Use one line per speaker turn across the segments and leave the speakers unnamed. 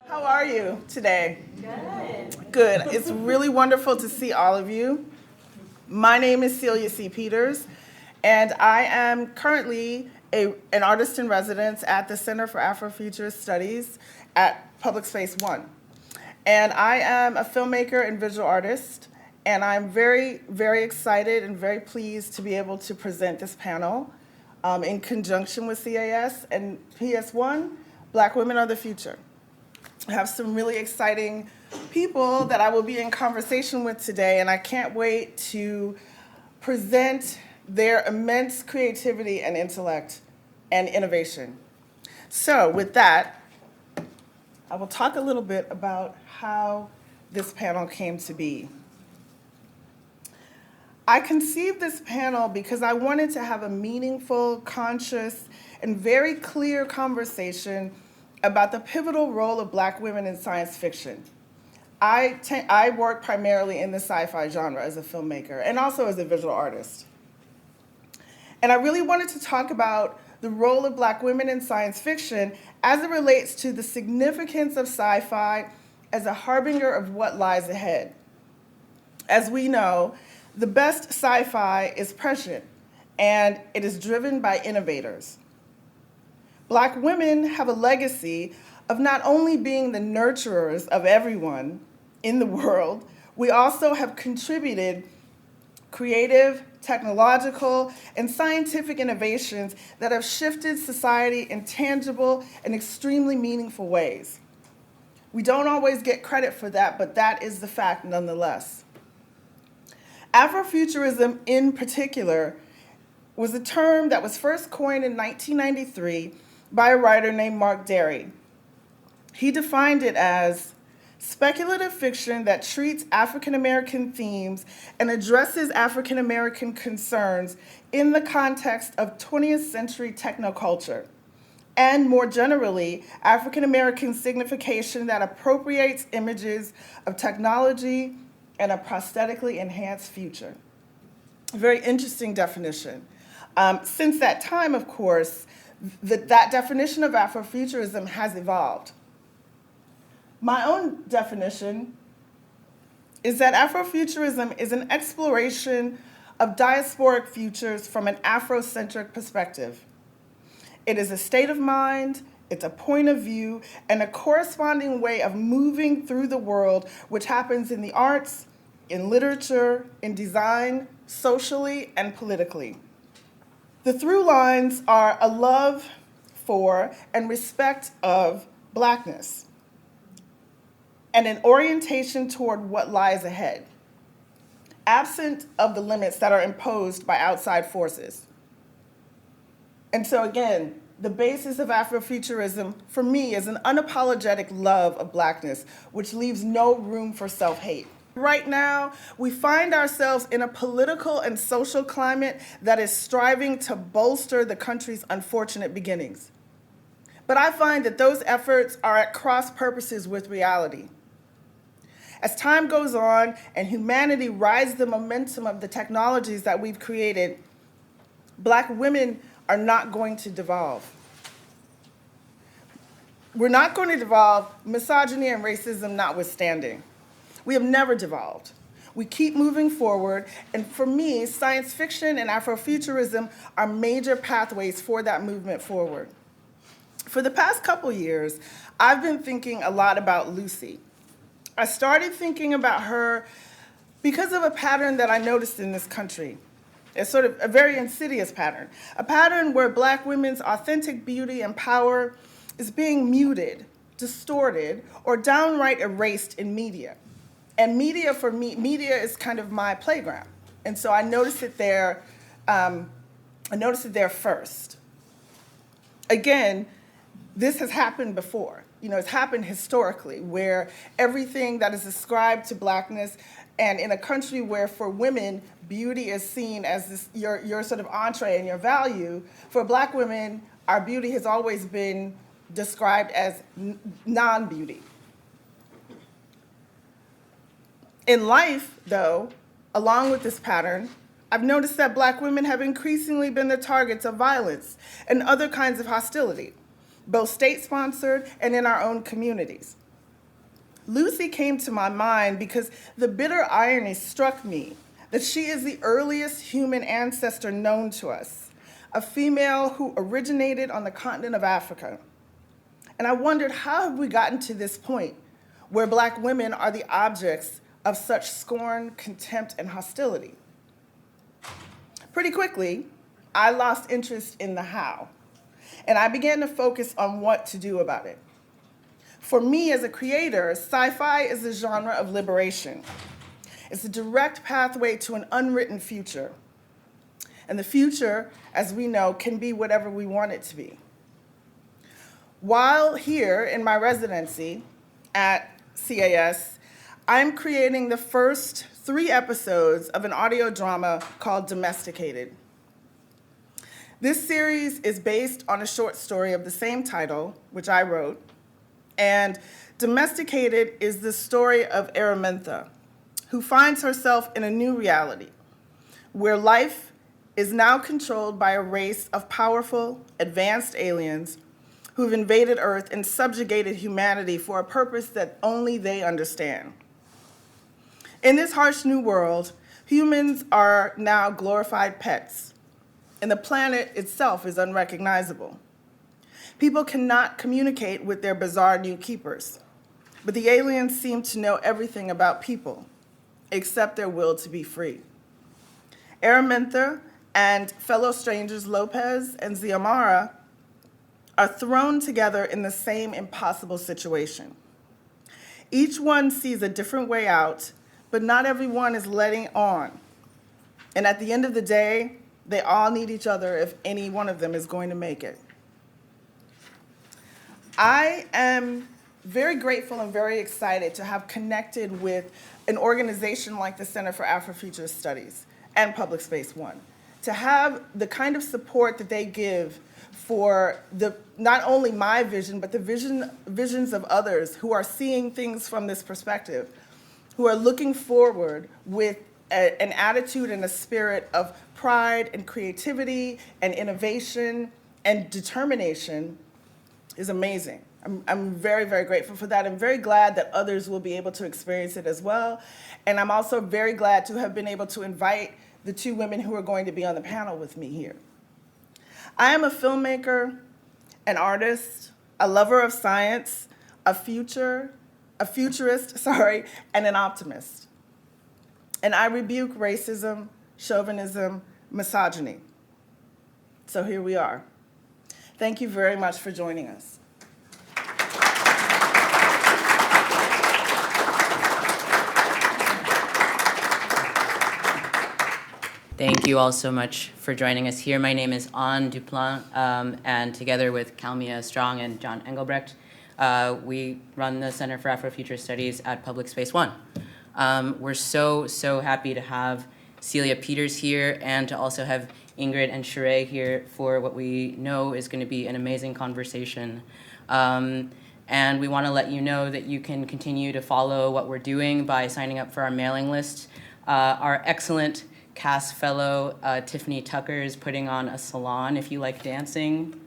How are you today?
Good.
Good. It's really wonderful to see all of you. My name is Celia C. Peters, and I am currently an artist in residence at the Center for Afrofuturist Studies at Public Space One. And I am a filmmaker and visual artist, and I'm very, very excited and very pleased to be able to present this panel in conjunction with CAS and PS1, Black Women Are the Future. I have some really exciting people that I will be in conversation with today, and I can't wait to present their immense creativity and intellect and innovation. So with that, I will talk a little bit about how this panel came to be. I conceived this panel because I wanted to have a meaningful, conscious, and very clear conversation about the pivotal role of Black women in science fiction. I work primarily in the sci-fi genre as a filmmaker and also as a visual artist. And I really wanted to talk about the role of Black women in science fiction as it relates to the significance of sci-fi as a harbinger of what lies ahead. As we know, the best sci-fi is prescient, and it is driven by innovators. Black women have a legacy of not only being the nurturers of everyone in the world, we also have contributed creative, technological, and scientific innovations that have shifted society in tangible and extremely meaningful ways. We don't always get credit for that, but that is the fact nonetheless. Afrofuturism in particular was a term that was first coined in 1993 by a writer named Mark Derry. He defined it as speculative fiction that treats African American themes and addresses African American concerns in the context of 20th century technoculture, and more generally, African American signification that appropriates images of technology and a prosthetically enhanced future. A very interesting definition. Since that time, of course, that definition of Afrofuturism has evolved. My own definition is that Afrofuturism is an exploration of diasporic futures from an Afrocentric perspective. It is a state of mind, it's a point of view, and a corresponding way of moving through the world, which happens in the arts, in literature, in design, socially, and politically. The through lines are a love for and respect of Blackness, and an orientation toward what lies ahead, absent of the limits that are imposed by outside forces. And so again, the basis of Afrofuturism for me is an unapologetic love of Blackness, which leaves no room for self-hate. Right now, we find ourselves in a political and social climate that is striving to bolster the country's unfortunate beginnings. But I find that those efforts are at cross purposes with reality. As time goes on and humanity rides the momentum of the technologies that we've created, Black women are not going to devolve. We're not going to devolve, misogyny and racism notwithstanding. We have never devolved. We keep moving forward, and for me, science fiction and Afrofuturism are major pathways for that movement forward. For the past couple years, I've been thinking a lot about Lucy. I started thinking about her because of a pattern that I noticed in this country. It's sort of a very insidious pattern, a pattern where Black women's authentic beauty and power is being muted, distorted, or downright erased in media. And media, for me, media is kind of my playground. And so I noticed it there, first. Again, this has happened before. It's happened historically, where everything that is ascribed to Blackness, and in a country where for women, beauty is seen as your sort of entree and your value, for Black women, our beauty has always been described as non-beauty. In life, though, along with this pattern, I've noticed that Black women have increasingly been the targets of violence and other kinds of hostility, both state-sponsored and in our own communities. Lucy came to my mind because the bitter irony struck me that she is the earliest human ancestor known to us, a female who originated on the continent of Africa. And I wondered, how have we gotten to this point where Black women are the objects of such scorn, contempt, and hostility? Pretty quickly, I lost interest in the how, and I began to focus on what to do about it. For me as a creator, sci-fi is a genre of liberation. It's a direct pathway to an unwritten future. And the future, as we know, can be whatever we want it to be. While here in my residency at CAS, I'm creating the first 3 episodes of an audio drama called Domesticated. This series is based on a short story of the same title, which I wrote, and Domesticated is the story of Araminta, who finds herself in a new reality, where life is now controlled by a race of powerful, advanced aliens who have invaded Earth and subjugated humanity for a purpose that only they understand. In this harsh new world, humans are now glorified pets, and the planet itself is unrecognizable. People cannot communicate with their bizarre new keepers, but the aliens seem to know everything about people, except their will to be free. Araminta and fellow strangers Lopez and Xiomara are thrown together in the same impossible situation. Each one sees a different way out, but not everyone is letting on. And at the end of the day, they all need each other if any one of them is going to make it. I am very grateful and very excited to have connected with an organization like the Center for Afrofuturist Studies and Public Space One, to have the kind of support that they give for not only my vision, but the visions of others who are seeing things from this perspective, who are looking forward with an attitude and a spirit of pride and creativity and innovation and determination is amazing. I'm very, very grateful for that. I'm very glad that others will be able to experience it as well. And I'm also very glad to have been able to invite the 2 women who are going to be on the panel with me here. I am a filmmaker, an artist, a lover of science, a futurist, and an optimist. And I rebuke racism, chauvinism, misogyny. So here we are. Thank you very much for joining us.
Thank you all so much for joining us here. My name is Anne Duplan, and together with Kalmia Strong and John Engelbrecht, we run the Center for Afrofuturist Studies at Public Space One. We're so happy to have Celia Peters here and to also have Ingrid and Sheree here for what we know is going to be an amazing conversation. And we want to let you know that you can continue to follow what we're doing by signing up for our mailing list. Our excellent cast fellow, Tiffany Tucker, is putting on a salon if you like dancing.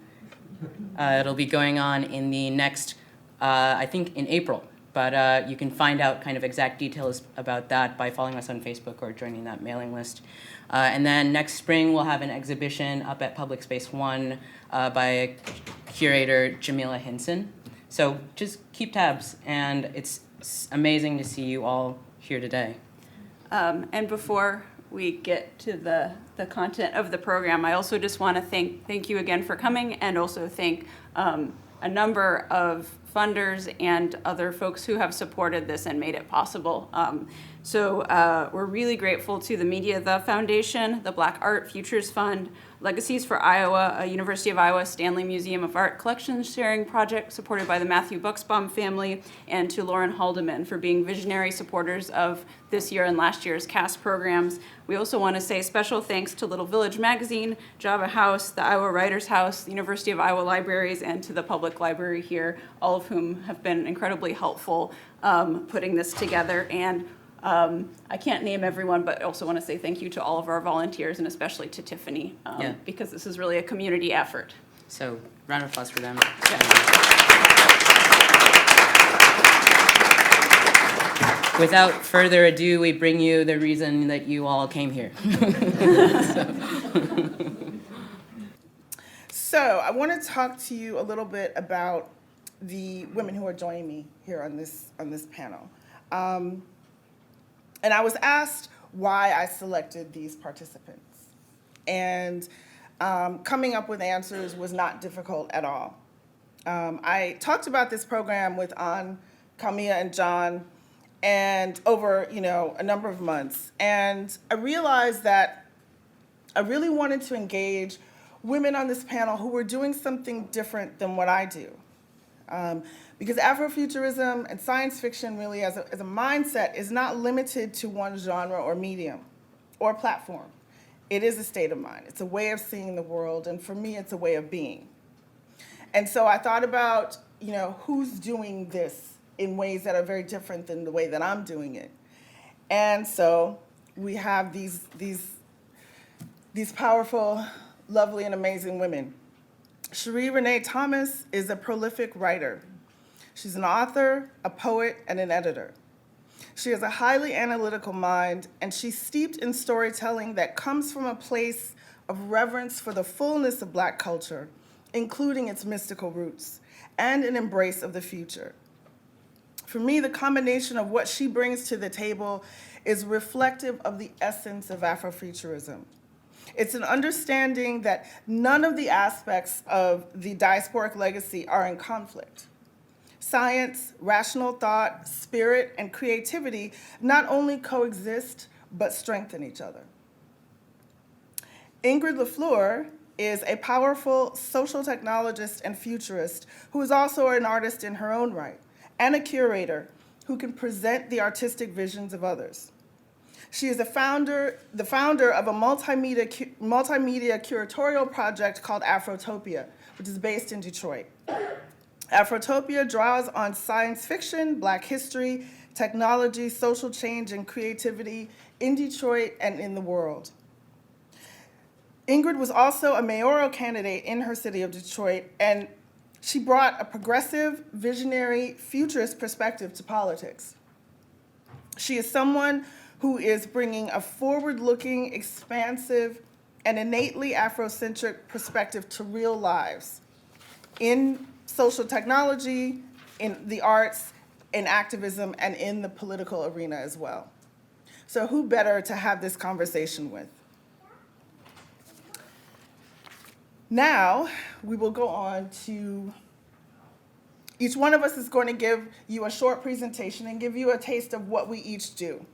It'll be going on in the next, I think in April, but you can find out kind of exact details about that by following us on Facebook or joining that mailing list. And then next spring, we'll have an exhibition up at Public Space One by curator Jamila Hinson. So just keep tabs, and it's amazing to see you all here today.
And before we get to the content of the program, I also just want to thank you again for coming, and also thank a number of funders and other folks who have supported this and made it possible. So we're really grateful to the Media The Foundation, the Black Art Futures Fund, Legacies for Iowa, a University of Iowa Stanley Museum of Art collections sharing project supported by the Matthew Buxbaum family, and to Lauren Haldeman for being visionary supporters of this year and last year's CAST programs. We also want to say special thanks to Little Village Magazine, Java House, the Iowa Writers House, the University of Iowa Libraries, and to the Public Library here, all of whom have been incredibly helpful putting this together. And I can't name everyone, but I also want to say thank you to all of our volunteers, and especially to Tiffany, because this is really a community effort.
So round of applause for them.
Yeah.
without further ado, we bring you the reason that you all came here.
So I want to talk to you a little bit about the women who are joining me here on this panel. And I was asked why I selected these participants. And coming up with answers was not difficult at all. I talked about this program with Ann, Camilla, and John, and over a number of months. And I realized that I really wanted to engage women on this panel who were doing something different than what I do. Because Afrofuturism and science fiction really as a mindset is not limited to one genre or medium or platform. It is a state of mind. It's a way of seeing the world, and for me, it's a way of being. And so I thought about, who's doing this in ways that are very different than the way that I'm doing it. And so we have these powerful, lovely, and amazing women. Sheree Renée Thomas is a prolific writer. She's an author, a poet, and an editor. She has a highly analytical mind, and she's steeped in storytelling that comes from a place of reverence for the fullness of Black culture, including its mystical roots, and an embrace of the future. For me, the combination of what she brings to the table is reflective of the essence of Afrofuturism. It's an understanding that none of the aspects of the diasporic legacy are in conflict. Science, rational thought, spirit, and creativity not only coexist, but strengthen each other. Ingrid LaFleur is a powerful social technologist and futurist who is also an artist in her own right, and a curator who can present the artistic visions of others. She is the founder of a multimedia curatorial project called Afrotopia, which is based in Detroit. Afrotopia draws on science fiction, Black history, technology, social change, and creativity in Detroit and in the world. Ingrid was also a mayoral candidate in her city of Detroit, and she brought a progressive, visionary, futurist perspective to politics. She is someone who is bringing a forward-looking, expansive, and innately Afrocentric perspective to real lives in social technology, in the arts, in activism, and in the political arena as well. So who better to have this conversation with? Now, we will go on to, each one of us is going to give you a short presentation and give you a taste of what we each do.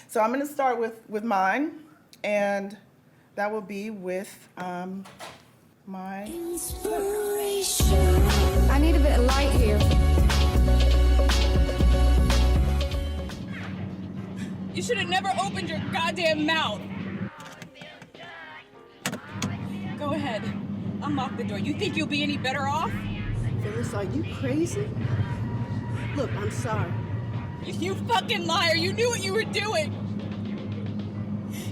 So I'm going to start with mine, and that will be with my
inspiration. I need a bit of light here.
You should have never opened your goddamn mouth. Go ahead. Unlock the door. You think you'll be any better off?
Phyllis, are you crazy? Look, I'm sorry.
You fucking liar. You knew what you were doing.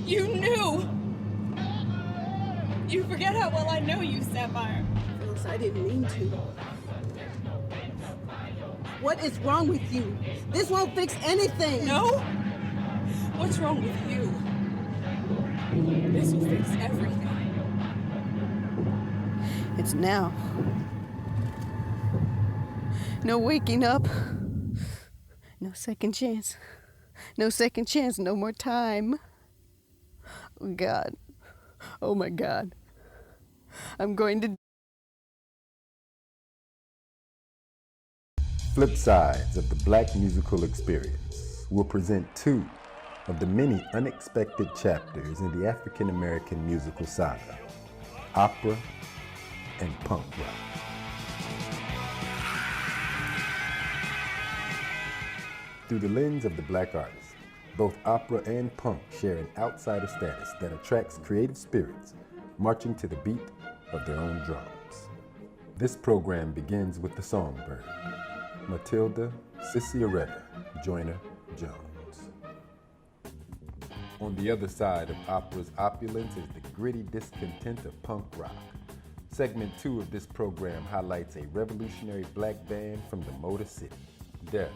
You knew. You forget how well I know you, Sapphire.
Phyllis, I didn't mean to. What is wrong with you? This won't fix anything.
No? What's wrong with you? This will fix everything.
It's now. No waking up. No second chance. No second chance. No more time. Oh, God. Oh, my God. I'm going to...
Flip sides of the Black musical experience will present two of the many unexpected chapters in the African American musical saga, opera and punk rock. Through the lens of the Black artist, both opera and punk share an outsider status that attracts creative spirits marching to the beat of their own drums. This program begins with the songbird, Matilda Ciciaretta Joyner Jones. On the other side of opera's opulence is the gritty discontent of punk rock. Segment 2 of this program highlights a revolutionary Black band from the Motor City, Death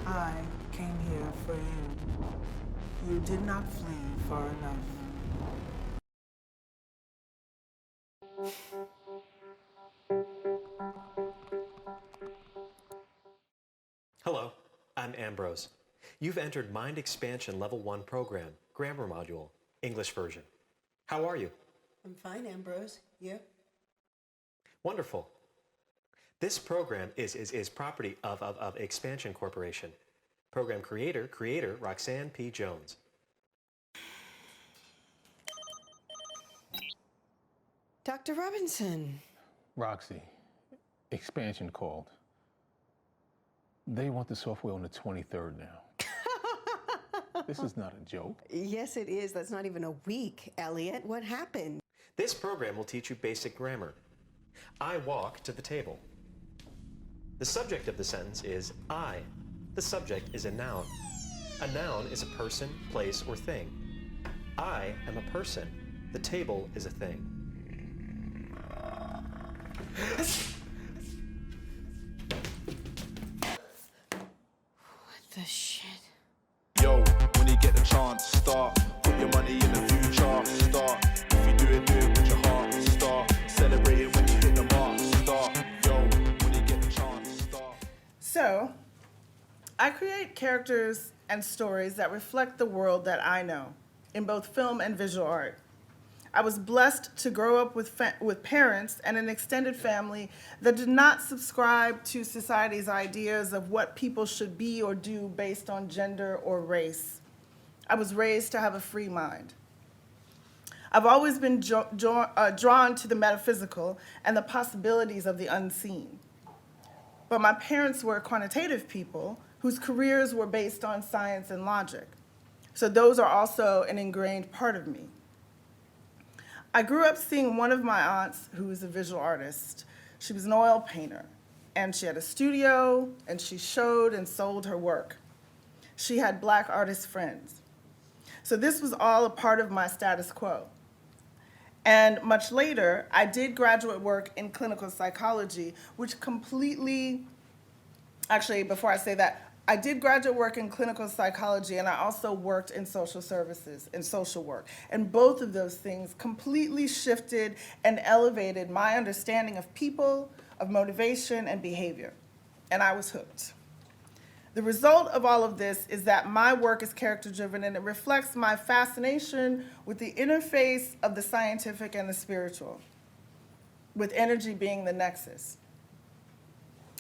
I came here for you. You did not flee far enough.
Hello, I'm Ambrose. You've entered Mind Expansion Level 1 program, Grammar Module, English version. How are you?
I'm fine, Ambrose. You?
Wonderful. This program is property of Expansion Corporation. Program creator Roxanne P. Jones.
Dr. Robinson.
Roxy, Expansion called. They want the software on the 23rd now. This is not a joke.
Yes, it is. That's not even a week, Elliot. What happened?
This program will teach you basic grammar. I walk to the table. The subject of the sentence is I. The subject is a noun. A noun is a person, place, or thing. I am a person. The table is a thing.
What the shit?
Yo, when you get the chance, start. Put your money in the future, start. If you do it with your heart, start. Celebrate it when you hit the mark, start. Yo, when you get the chance, start.
So, I create characters and stories that reflect the world that I know, in both film and visual art. I was blessed to grow up with parents and an extended family that did not subscribe to society's ideas of what people should be or do based on gender or race. I was raised to have a free mind. I've always been drawn to the metaphysical and the possibilities of the unseen. But my parents were quantitative people whose careers were based on science and logic. So those are also an ingrained part of me. I grew up seeing one of my aunts who was a visual artist. She was an oil painter, and she had a studio, and she showed and sold her work. She had Black artist friends. So this was all a part of my status quo. And much later, I did graduate work in clinical psychology, which actually, before I say that, I did graduate work in clinical psychology, and I also worked in social services and social work. And both of those things completely shifted and elevated my understanding of people, of motivation, and behavior. And I was hooked. The result of all of this is that my work is character-driven, and it reflects my fascination with the interface of the scientific and the spiritual, with energy being the nexus.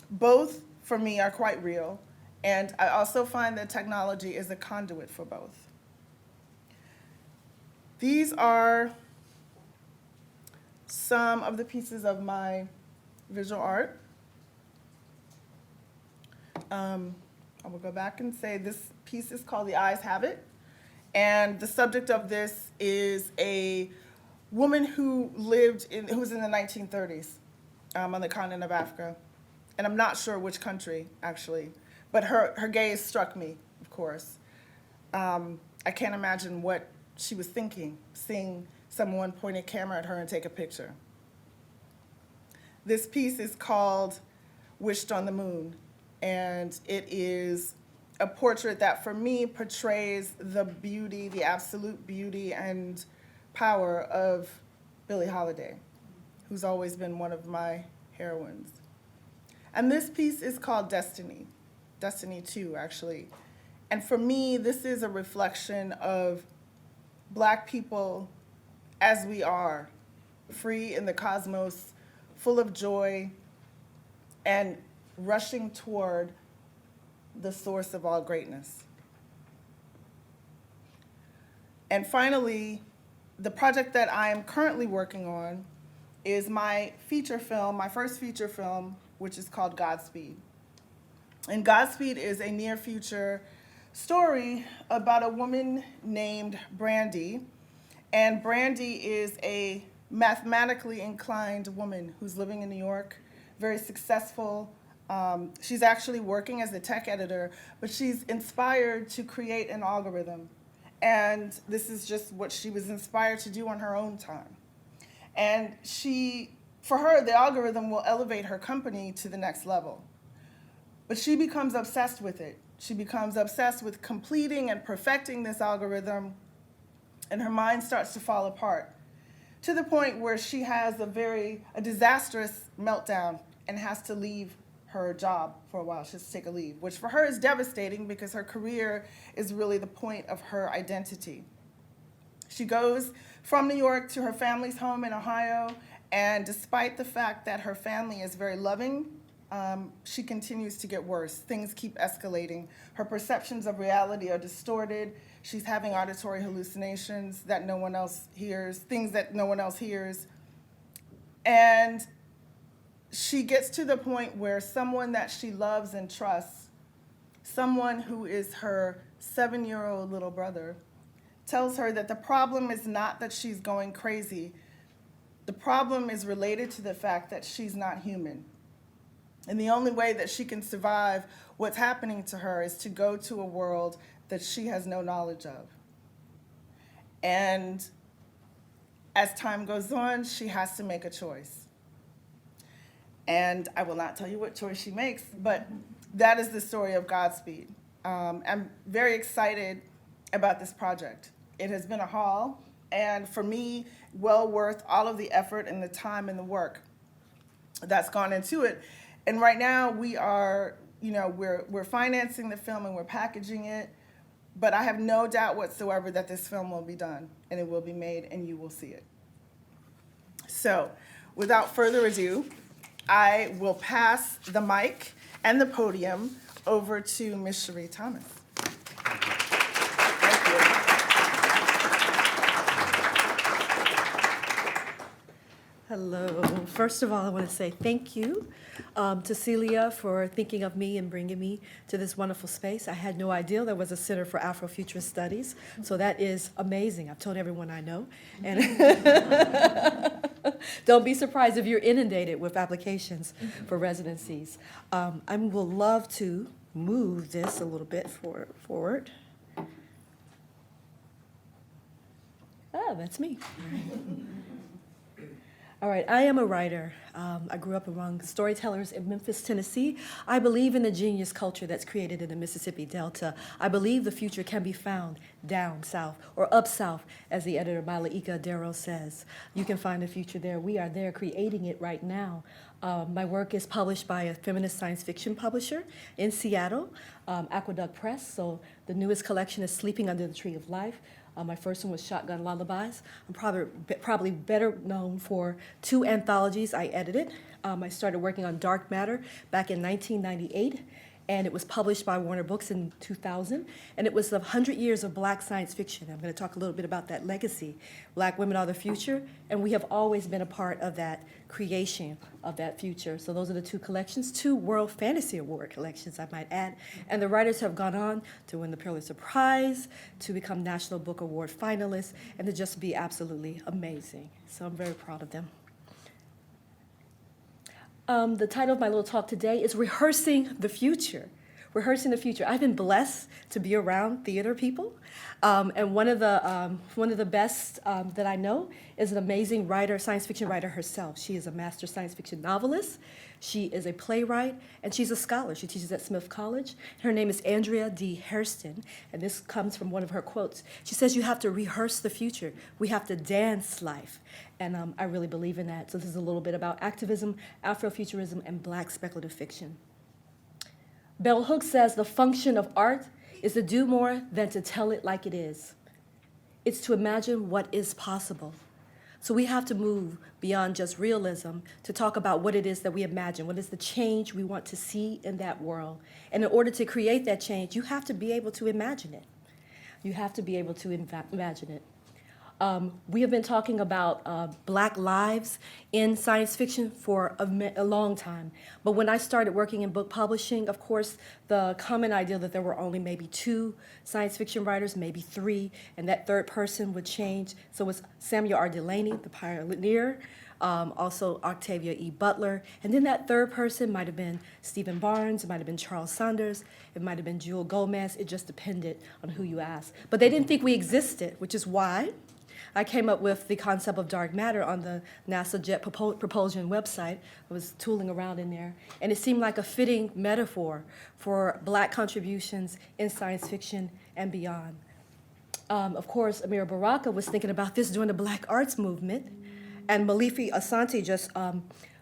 Both, for me, are quite real. And I also find that technology is a conduit for both. These are some of the pieces of my visual art. I will go back and say this piece is called The Eyes Have It. And the subject of this is a woman who who was in the 1930s on the continent of Africa. And I'm not sure which country, actually. But her gaze struck me, of course. I can't imagine what she was thinking, seeing someone point a camera at her and take a picture. This piece is called Wished on the Moon, and it is a portrait that, for me, portrays the beauty, the absolute beauty and power of Billie Holiday, who's always been one of my heroines. And this piece is called Destiny, Destiny 2, actually. And for me, this is a reflection of Black people as we are, free in the cosmos, full of joy, and rushing toward the source of all greatness. And finally, the project that I am currently working on is my feature film, my first feature film, which is called Godspeed. And Godspeed is a near future story about a woman named Brandy. And Brandy is a mathematically inclined woman who's living in New York, very successful. She's actually working as the tech editor, but she's inspired to create an algorithm. And this is just what she was inspired to do on her own time. And for her, the algorithm will elevate her company to the next level. But she becomes obsessed with it. She becomes obsessed with completing and perfecting this algorithm, and her mind starts to fall apart to the point where she has a disastrous meltdown and has to leave her job for a while. She has to take a leave, which for her is devastating because her career is really the point of her identity. She goes from New York to her family's home in Ohio, and despite the fact that her family is very loving, she continues to get worse. Things keep escalating. Her perceptions of reality are distorted. She's having auditory hallucinations that no one else hears, things that no one else hears. And she gets to the point where someone that she loves and trusts, someone who is her 7-year-old little brother, tells her that the problem is not that she's going crazy. The problem is related to the fact that she's not human. And the only way that she can survive what's happening to her is to go to a world that she has no knowledge of. And as time goes on, she has to make a choice. And I will not tell you what choice she makes, but that is the story of Godspeed. I'm very excited about this project. It has been a haul, and for me, well worth all of the effort and the time and the work that's gone into it. And right now we are, we're financing the film and we're packaging it, but I have no doubt whatsoever that this film will be done and it will be made and you will see it. So, without further ado, I will pass the mic and the podium over to Ms. Sheree Thomas. Thank you.
Hello. First of all, I want to say thank you to Celia for thinking of me and bringing me to this wonderful space. I had no idea there was a Center for Afrofuturist Studies, so that is amazing. I've told everyone I know. And don't be surprised if you're inundated with applications for residencies. I will love to move this a little bit forward. Oh, that's me. All right, I am a writer. I grew up among storytellers in Memphis, Tennessee. I believe in the genius culture that's created in the Mississippi Delta. I believe the future can be found down south or up south, as the editor Malaika Darrow says. You can find the future there. We are there creating it right now. My work is published by a feminist science fiction publisher in Seattle, Aqueduct Press. So the newest collection is Sleeping Under the Tree of Life. My first one was Shotgun Lullabies. I'm probably better known for 2 anthologies I edited. I started working on Dark Matter back in 1998, and it was published by Warner Books in 2000. And it was 100 years of Black science fiction. I'm going to talk a little bit about that legacy. Black women are the future, and we have always been a part of that creation of that future. So those are the 2 collections, 2 World Fantasy Award collections, I might add. And the writers have gone on to win the Pulitzer Prize, to become National Book Award finalists, and to just be absolutely amazing. So I'm very proud of them. The title of my little talk today is Rehearsing the Future. rehearsing the future. I've been blessed to be around theater people, and one of the best that I know is an amazing writer, science fiction writer herself. She is a master science fiction novelist. She is a playwright, and she's a scholar. She teaches at Smith College. Her name is Andrea D. Hairston, and this comes from one of her quotes. She says, "You have to rehearse the future. We have to dance life." And I really believe in that. So this is a little bit about activism, Afrofuturism, and Black speculative fiction. Bell Hooks says, "The function of art is to do more than to tell it like it is. It's to imagine what is possible." So we have to move beyond just realism to talk about what it is that we imagine, what is the change we want to see in that world. And in order to create that change, you have to be able to imagine it. You have to be able to imagine it. We have been talking about Black lives in science fiction for a long time. But when I started working in book publishing, of course, the common idea that there were only maybe 2 science fiction writers, maybe 3, and that third person would change. So it was Samuel R. Delany, the pioneer, also Octavia E. Butler, and then that third person might have been Stephen Barnes, it might have been Charles Saunders, it might have been Jewel Gomez. It just depended on who you asked. But they didn't think we existed, which is why I came up with the concept of dark matter on the NASA Jet Propulsion website. I was tooling around in there, and it seemed like a fitting metaphor for Black contributions in science fiction and beyond. Of course, Amir Baraka was thinking about this during the Black arts movement, and Malifi Asante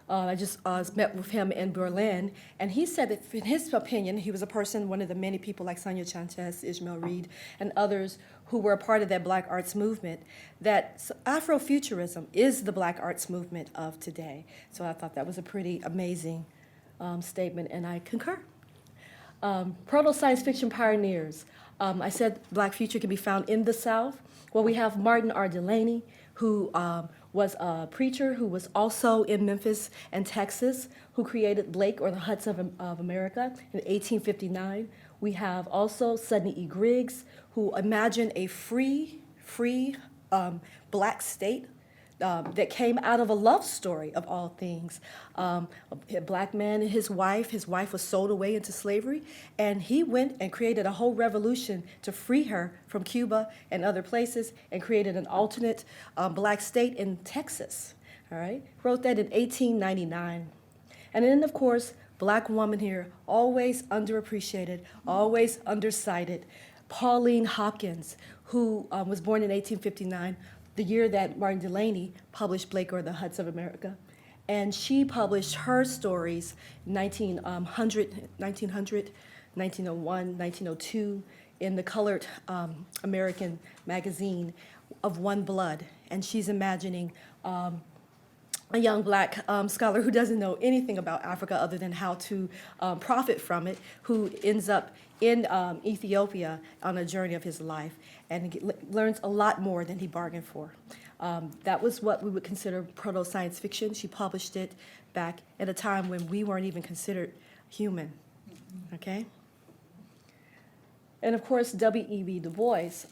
I just met with him in Berlin, and he said that in his opinion, he was a person, one of the many people like Sonia Chantes, Ishmael Reed, and others who were a part of that Black arts movement, that Afrofuturism is the Black arts movement of today. So I thought that was a pretty amazing statement, and I concur. Proto-science fiction pioneers. I said Black future can be found in the South. Well, we have Martin R. Delany, who was a preacher who was also in Memphis and Texas, who created Blake, or the Huts of America, in 1859. We have also Sidney E. Griggs, who imagined a free Black state that came out of a love story of all things. A Black man and his wife was sold away into slavery, and he went and created a whole revolution to free her from Cuba and other places, and created an alternate Black state in Texas, all right? Wrote that in 1899. And then, of course, Black woman here, always underappreciated, always undercited, Pauline Hopkins, who was born in 1859, the year that Martin Delany published Blake, or the Huts of America. And she published her stories in 1900, 1901, 1902 in the colored American magazine of One Blood. And she's imagining a young Black scholar who doesn't know anything about Africa other than how to profit from it, who ends up in Ethiopia on a journey of his life, and learns a lot more than he bargained for. That was what we would consider proto-science fiction. She published it back at a time when we weren't even considered human, okay? And of course, W.E.B. Du Bois,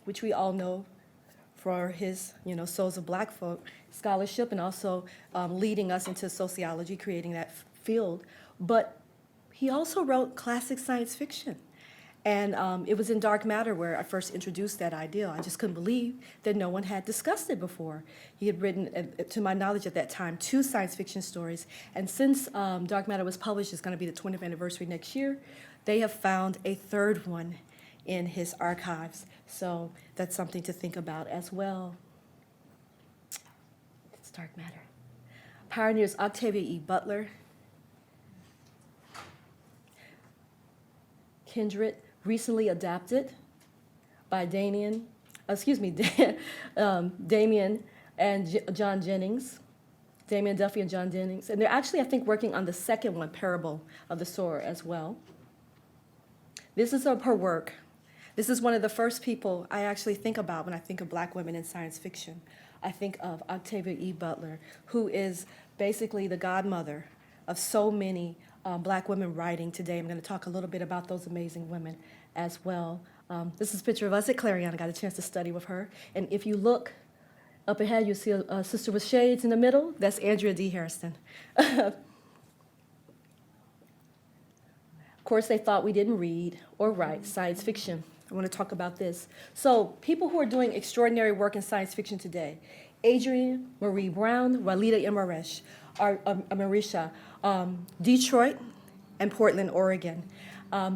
which we all know for his, Souls of Black Folk scholarship, and also leading us into sociology, creating that field. But he also wrote classic science fiction. And it was in Dark Matter where I first introduced that idea. I just couldn't believe that no one had discussed it before. He had written, to my knowledge at that time, 2 science fiction stories. And since Dark Matter was published, it's going to be the 20th anniversary next year, they have found a 3rd one in his archives. So that's something to think about as well. It's Dark Matter. Pioneers Octavia E. Butler, Kindred, recently adapted by Damien and John Jennings, Damien Duffy and John Jennings. And they're actually, I think, working on the 2nd one, Parable of the Sower, as well. This is of her work. This is one of the first people I actually think about when I think of Black women in science fiction. I think of Octavia E. Butler, who is basically the godmother of so many Black women writing today. I'm going to talk a little bit about those amazing women as well. This is a picture of us at Clarion. I got a chance to study with her. And if you look up ahead, you'll see a sister with shades in the middle. That's Andrea D. Hairston. Of course, they thought we didn't read or write science fiction. I want to talk about this. So people who are doing extraordinary work in science fiction today, Adrienne Marie Brown, Walida Marisha, Detroit, and Portland, Oregon.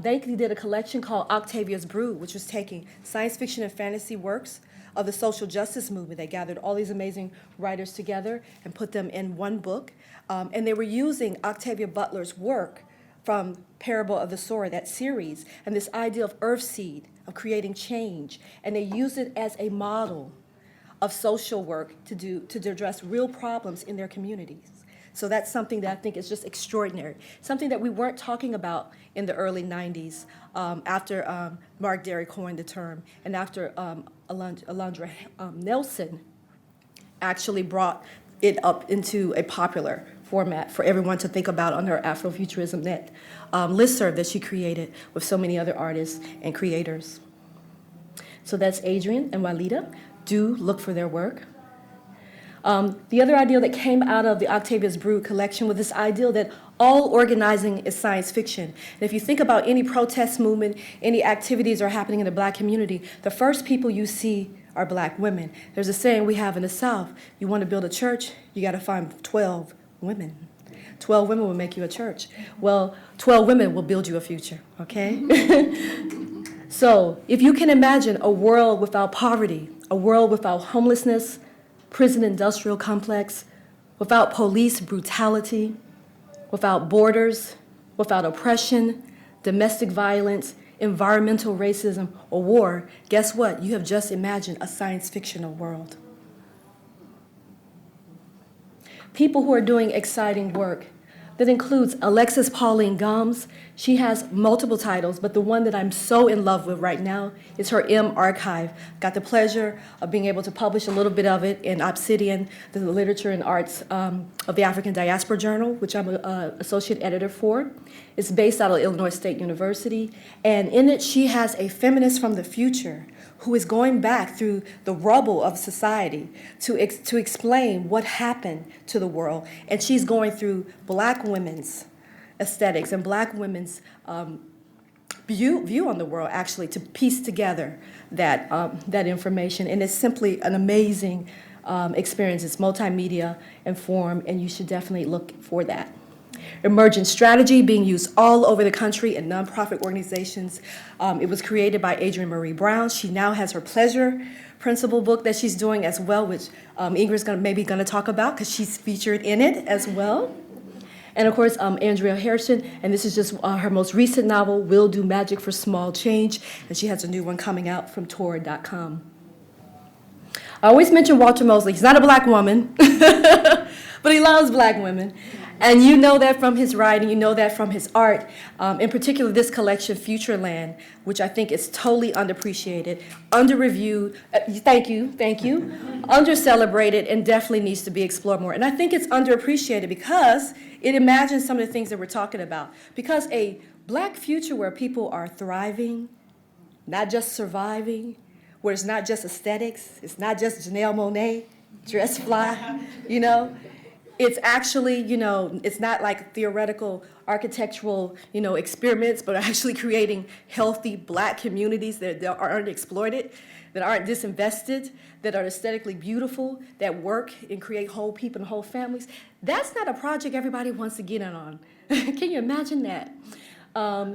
They did a collection called Octavia's Brood, which was taking science fiction and fantasy works of the social justice movement. They gathered all these amazing writers together and put them in one book. And they were using Octavia Butler's work from Parable of the Sower, that series, and this idea of earthseed, of creating change. And they used it as a model of social work to address real problems in their communities. So that's something that I think is just extraordinary, something that we weren't talking about in the early 90s after Mark Derry coined the term, and after Alondra Nelson actually brought it up into a popular format for everyone to think about on her Afrofuturism Net listserv that she created with so many other artists and creators. So that's Adrienne and Walida. Do look for their work. The other ideal that came out of the Octavia's Brood collection was this ideal that all organizing is science fiction. And if you think about any protest movement, any activities are happening in the Black community, the first people you see are Black women. There's a saying we have in the South, you want to build a church, you got to find 12 women. 12 women will make you a church. Well, 12 women will build you a future, okay? So if you can imagine a world without poverty, a world without homelessness, prison industrial complex, without police brutality, without borders, without oppression, domestic violence, environmental racism, or war, guess what? You have just imagined a science fictional world. People who are doing exciting work. That includes Alexis Pauline Gomes. She has multiple titles, but the one that I'm so in love with right now is her M Archive. Got the pleasure of being able to publish a little bit of it in Obsidian, the Literature and Arts of the African Diaspora Journal, which I'm an associate editor for. It's based out of Illinois State University, and in it she has a feminist from the future who is going back through the rubble of society to explain what happened to the world. And she's going through Black women's aesthetics and Black women's view on the world, actually, to piece together that information. And it's simply an amazing experience. It's multimedia and form, and you should definitely look for that. Emergent strategy being used all over the country in nonprofit organizations. It was created by Adrienne Marie Brown. She now has her pleasure principle book that she's doing as well, which Ingrid's maybe going to talk about because she's featured in it as well. And of course, Andrea Harrison, and this is just her most recent novel, We'll Do Magic for Small Change, and she has a new one coming out from Tor.com. I always mention Walter Mosley. He's not a Black woman, but he loves Black women. And you know that from his writing, you know that from his art. In particular, this collection, Futureland, which I think is totally underappreciated, under-reviewed, thank you, under-celebrated, and definitely needs to be explored more. And I think it's underappreciated because it imagines some of the things that we're talking about. Because a Black future where people are thriving, not just surviving, where it's not just aesthetics, it's not just Janelle Monáe, dress fly, you know? It's actually, it's not like theoretical architectural, experiments, but actually creating healthy Black communities that aren't exploited, that aren't disinvested, that are aesthetically beautiful, that work and create whole people and whole families. That's not a project everybody wants to get in on. Can you imagine that?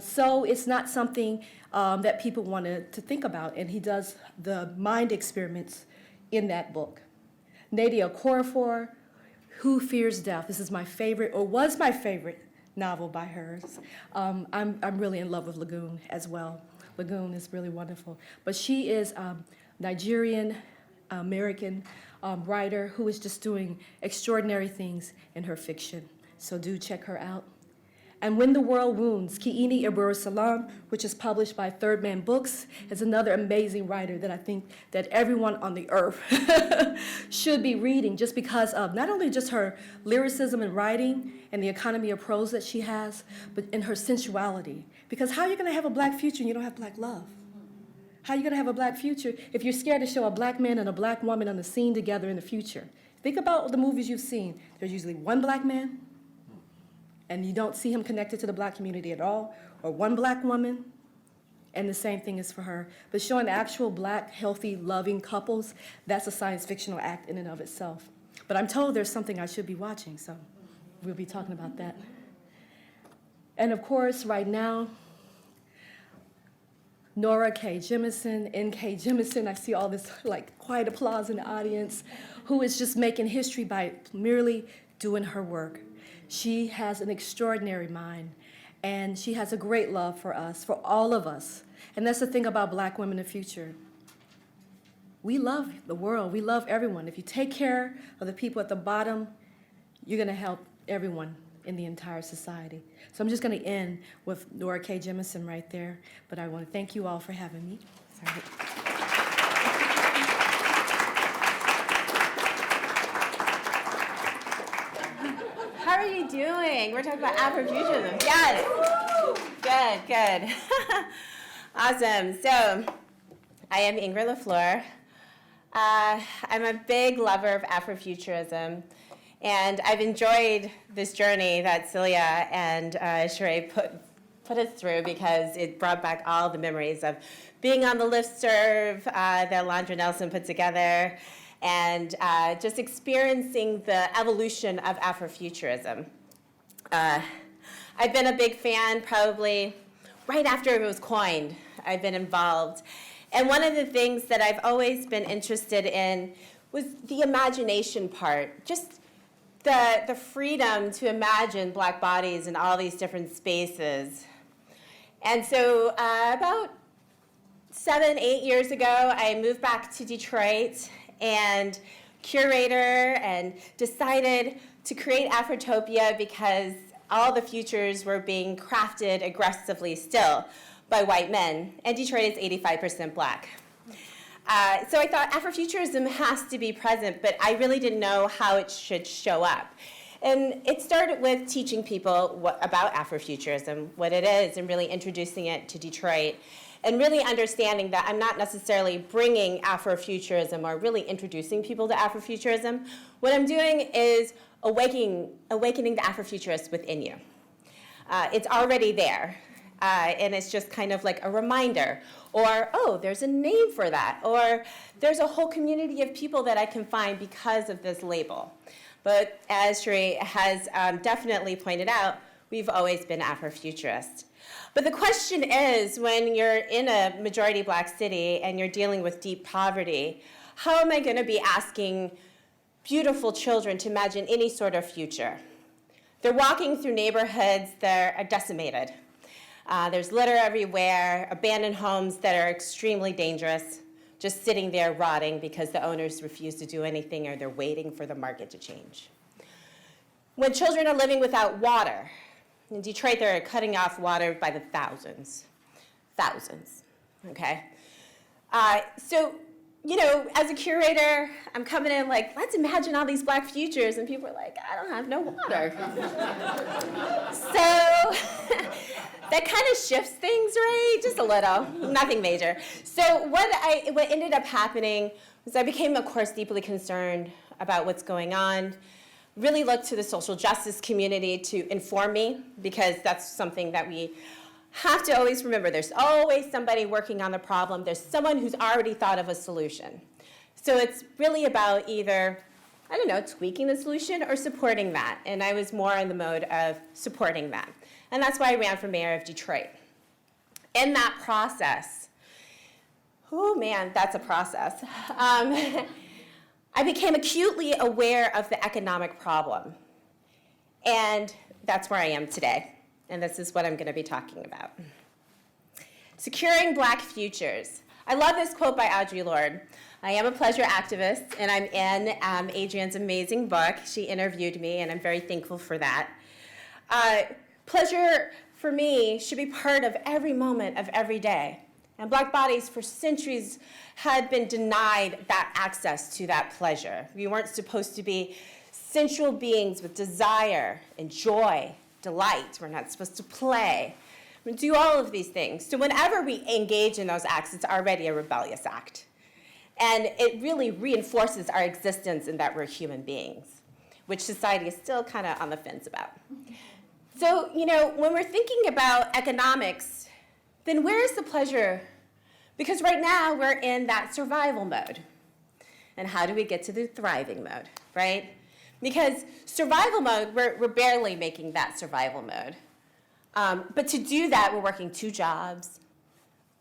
So it's not something that people want to think about, and he does the mind experiments in that book. Nadia Okorafor, Who Fears Death? This is my favorite, or was my favorite novel by hers. I'm really in love with Lagoon as well. Lagoon is really wonderful. But she is Nigerian American writer who is just doing extraordinary things in her fiction. So do check her out. And When the World Wounds, Kiini Iburu Salam, which is published by Third Man Books, is another amazing writer that I think that everyone on the earth should be reading, just because of not only just her lyricism and writing and the economy of prose that she has, but in her sensuality. Because how are you going to have a Black future and you don't have Black love? How are you going to have a Black future if you're scared to show a Black man and a Black woman on the scene together in the future? Think about the movies you've seen. There's usually one Black man and you don't see him connected to the black community at all, or one black woman, and the same thing is for her. But showing actual black, healthy, loving couples, that's a science fictional act in and of itself. But I'm told there's something I should be watching, so we'll be talking about that. And of course, right now, Nora K. Jemison, N.K. Jemison, I see all this like quiet applause in the audience, who is just making history by merely doing her work. She has an extraordinary mind, and she has a great love for us, for all of us. And that's the thing about black women in the future. We love the world, we love everyone. If you take care of the people at the bottom, you're gonna help everyone in the entire society. So I'm just gonna end with Nora K. Jemison right there, but I wanna thank you all for having me. Sorry.
How are you doing? We're talking about Afrofuturism. Yes. Good. Awesome. So, I am Ingrid LaFleur. I'm a big lover of Afrofuturism, and I've enjoyed this journey that Celia and Sheree put us through because it brought back all the memories of being on the listserv that Alondra Nelson put together, and just experiencing the evolution of Afrofuturism. I've been a big fan probably right after it was coined. I've been involved. And one of the things that I've always been interested in was the imagination part, just the freedom to imagine black bodies in all these different spaces. And so about 7-8 years ago, I moved back to Detroit and curator and decided to create Afrotopia because all the futures were being crafted aggressively still by white men, and Detroit is 85% black. So I thought Afrofuturism has to be present, but I really didn't know how it should show up. And it started with teaching people about Afrofuturism, what it is, and really introducing it to Detroit, and really understanding that I'm not necessarily bringing Afrofuturism or really introducing people to Afrofuturism. What I'm doing is awakening the Afrofuturist within you. It's already there. And it's just kind of like a reminder, or, oh, there's a name for that, or there's a whole community of people that I can find because of this label. But as Sheree has definitely pointed out, we've always been Afrofuturist. But the question is, when you're in a majority black city and you're dealing with deep poverty, how am I going to be asking beautiful children to imagine any sort of future? They're walking through neighborhoods that are decimated. There's litter everywhere, abandoned homes that are extremely dangerous, just sitting there rotting because the owners refuse to do anything or they're waiting for the market to change. When children are living without water, in Detroit they're cutting off water by the thousands, okay? So, you know, as a curator, I'm coming in like, let's imagine all these black futures, and people are like, I don't have no water. So, that kind of shifts things, right? Just a little, nothing major. So what ended up happening was I became, of course, deeply concerned about what's going on, really looked to the social justice community to inform me, because that's something that we have to always remember. There's always somebody working on the problem. There's someone who's already thought of a solution. So it's really about either, I don't know, tweaking the solution or supporting that. And I was more in the mode of supporting that. And that's why I ran for mayor of Detroit. In that process, oh man, that's a process. I became acutely aware of the economic problem. And that's where I am today. And this is what I'm going to be talking about. Securing Black Futures. I love this quote by Audre Lorde. I am a pleasure activist, and I'm in Adrienne's amazing book. She interviewed me, and I'm very thankful for that. Pleasure, for me, should be part of every moment of every day. And black bodies, for centuries, had been denied that access to that pleasure. We weren't supposed to be sensual beings with desire and joy, delight. We're not supposed to play. We do all of these things. So whenever we engage in those acts, it's already a rebellious act. And it really reinforces our existence in that we're human beings, which society is still kind of on the fence about. So, when we're thinking about economics, then where's the pleasure? Because right now we're in that survival mode. And how do we get to the thriving mode, right? Because survival mode, we're barely making that survival mode. But to do that, we're working 2 jobs.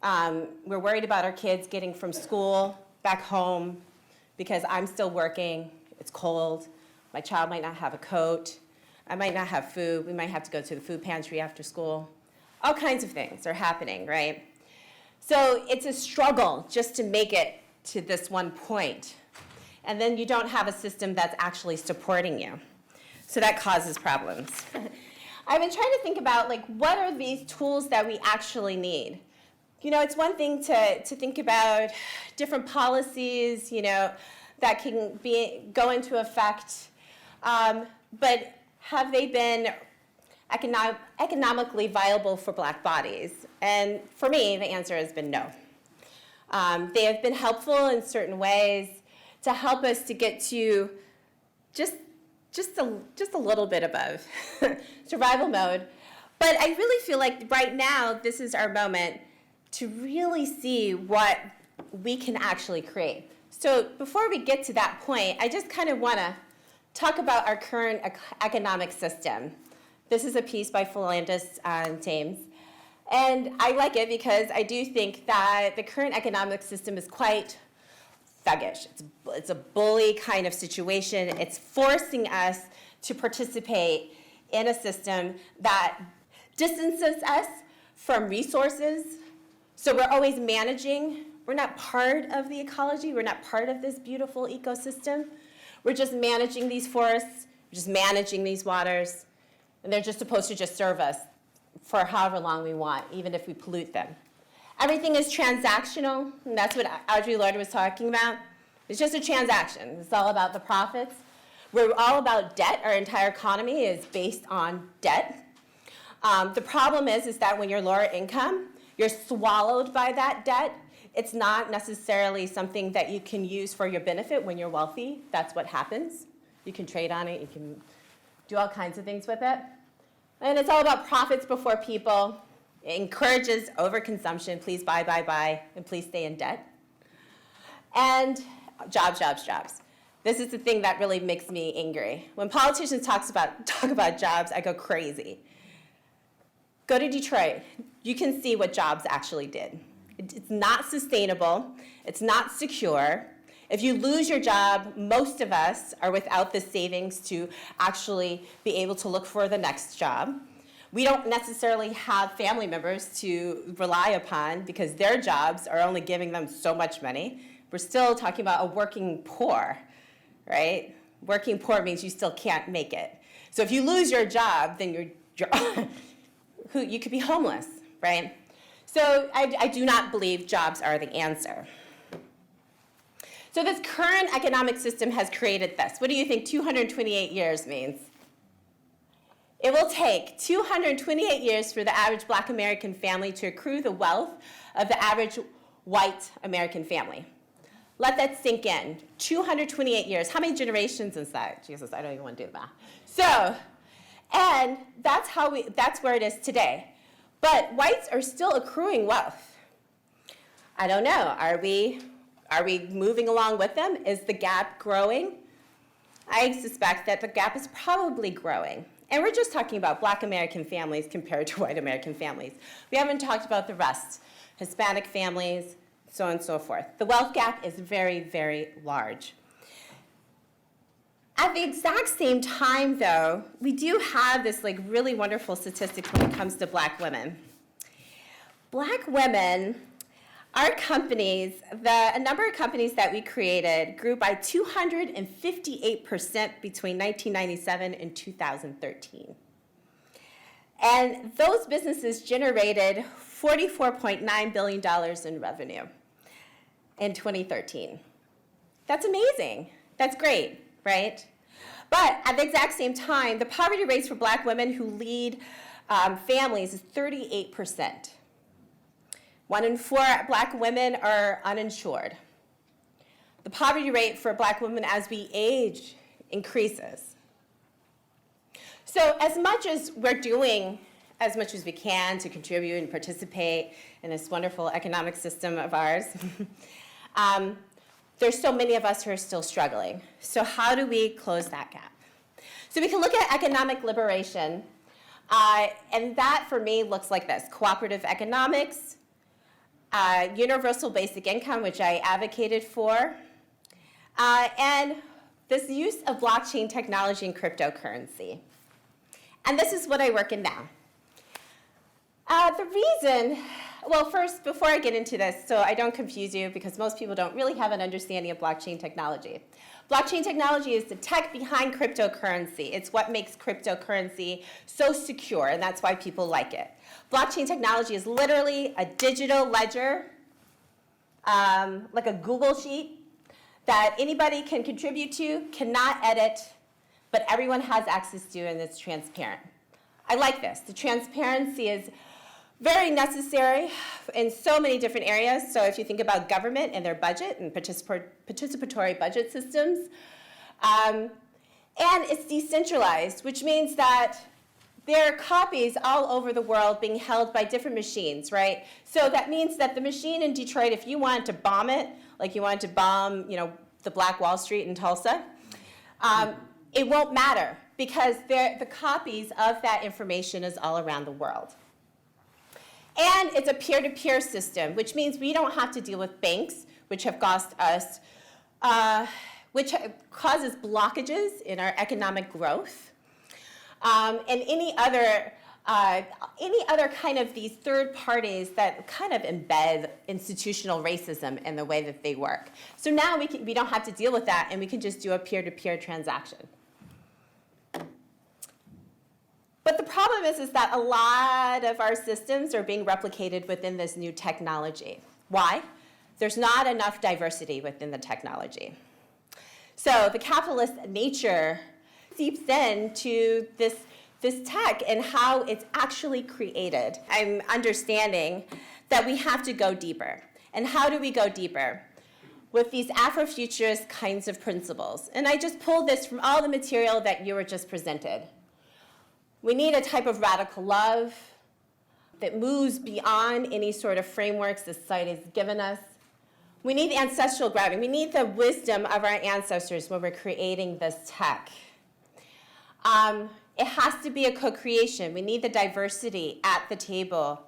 We're worried about our kids getting from school back home because I'm still working, it's cold, my child might not have a coat, I might not have food, we might have to go to the food pantry after school. All kinds of things are happening, right? So it's a struggle just to make it to this one point. And then you don't have a system that's actually supporting you. So that causes problems. I've been trying to think about, what are these tools that we actually need? It's one thing to think about different policies, that can go into effect, but have they been economically viable for Black bodies? And for me, the answer has been no. They have been helpful in certain ways to help us to get to just a little bit above survival mode. But I really feel like right now, this is our moment to really see what we can actually create. So before we get to that point, I just kind of want to talk about our current economic system. This is a piece by Philandus James. And I like it because I do think that the current economic system is quite thuggish. It's a bully kind of situation. It's forcing us to participate in a system that distances us from resources. So we're always managing. We're not part of the ecology. We're not part of this beautiful ecosystem. We're just managing these forests, we're just managing these waters, and they're just supposed to just serve us for however long we want, even if we pollute them. Everything is transactional, and that's what Audre Lorde was talking about. It's just a transaction. It's all about the profits. We're all about debt. Our entire economy is based on debt. The problem is that when you're lower income, you're swallowed by that debt. It's not necessarily something that you can use for your benefit when you're wealthy. That's what happens. You can trade on it. You can do all kinds of things with it. And it's all about profits before people. It encourages overconsumption. Please buy, buy, buy, and please stay in debt. And jobs, jobs, jobs. This is the thing that really makes me angry. When politicians talk about jobs, I go crazy. Go to Detroit. You can see what jobs actually did. It's not sustainable. It's not secure. If you lose your job, most of us are without the savings to actually be able to look for the next job. We don't necessarily have family members to rely upon because their jobs are only giving them so much money. We're still talking about a working poor, right? Working poor means you still can't make it. So if you lose your job, then you could be homeless, right? So I do not believe jobs are the answer. So this current economic system has created this. What do you think 228 years means? It will take 228 years for the average Black American family to accrue the wealth of the average white American family. Let that sink in. 228 years. How many generations is that? Jesus, I don't even want to do the math. So, and that's where it is today. But whites are still accruing wealth. I don't know. Are we moving along with them? Is the gap growing? I suspect that the gap is probably growing. And we're just talking about Black American families compared to white American families. We haven't talked about the rest, Hispanic families, so on and so forth. The wealth gap is very, very large. At the exact same time, though, we do have this really wonderful statistic when it comes to Black women. Black women, our companies, a number of companies that we created grew by 258% between 1997 and 2013. And those businesses generated $44.9 billion in revenue in 2013. That's amazing. That's great, right? But at the exact same time, the poverty rates for Black women who lead families is 38%. 1 in 4 Black women are uninsured. The poverty rate for Black women as we age increases. So as much as we're doing as much as we can to contribute and participate in this wonderful economic system of ours, there's so many of us who are still struggling. So how do we close that gap? So we can look at economic liberation, and that for me looks like this: cooperative economics, universal basic income, which I advocated for, and this use of blockchain technology and cryptocurrency. And this is what I work in now. The reason, well, first, before I get into this, so I don't confuse you, because most people don't really have an understanding of blockchain technology. Blockchain technology is the tech behind cryptocurrency. It's what makes cryptocurrency so secure, and that's why people like it. Blockchain technology is literally a digital ledger, like a Google sheet, that anybody can contribute to, cannot edit, but everyone has access to, and it's transparent. I like this. The transparency is very necessary in so many different areas. So if you think about government and their budget and participatory budget systems, and it's decentralized, which means that there are copies all over the world being held by different machines, right? So that means that the machine in Detroit, if you wanted to bomb it, like you wanted to bomb, the Black Wall Street in Tulsa, it won't matter, because the copies of that information is all around the world. And it's a peer-to-peer system, which means we don't have to deal with banks, which have cost us, which causes blockages in our economic growth, and any other kind of these third parties that kind of embed institutional racism in the way that they work. So now we don't have to deal with that, and we can just do a peer-to-peer transaction. But the problem is that a lot of our systems are being replicated within this new technology. Why? There's not enough diversity within the technology. So the capitalist nature seeps into this tech and how it's actually created. I'm understanding that we have to go deeper. And how do we go deeper? With these Afrofuturist kinds of principles. And I just pulled this from all the material that you were just presented. We need a type of radical love that moves beyond any sort of frameworks the society has given us. We need ancestral grounding. We need the wisdom of our ancestors when we're creating this tech. It has to be a co-creation. We need the diversity at the table.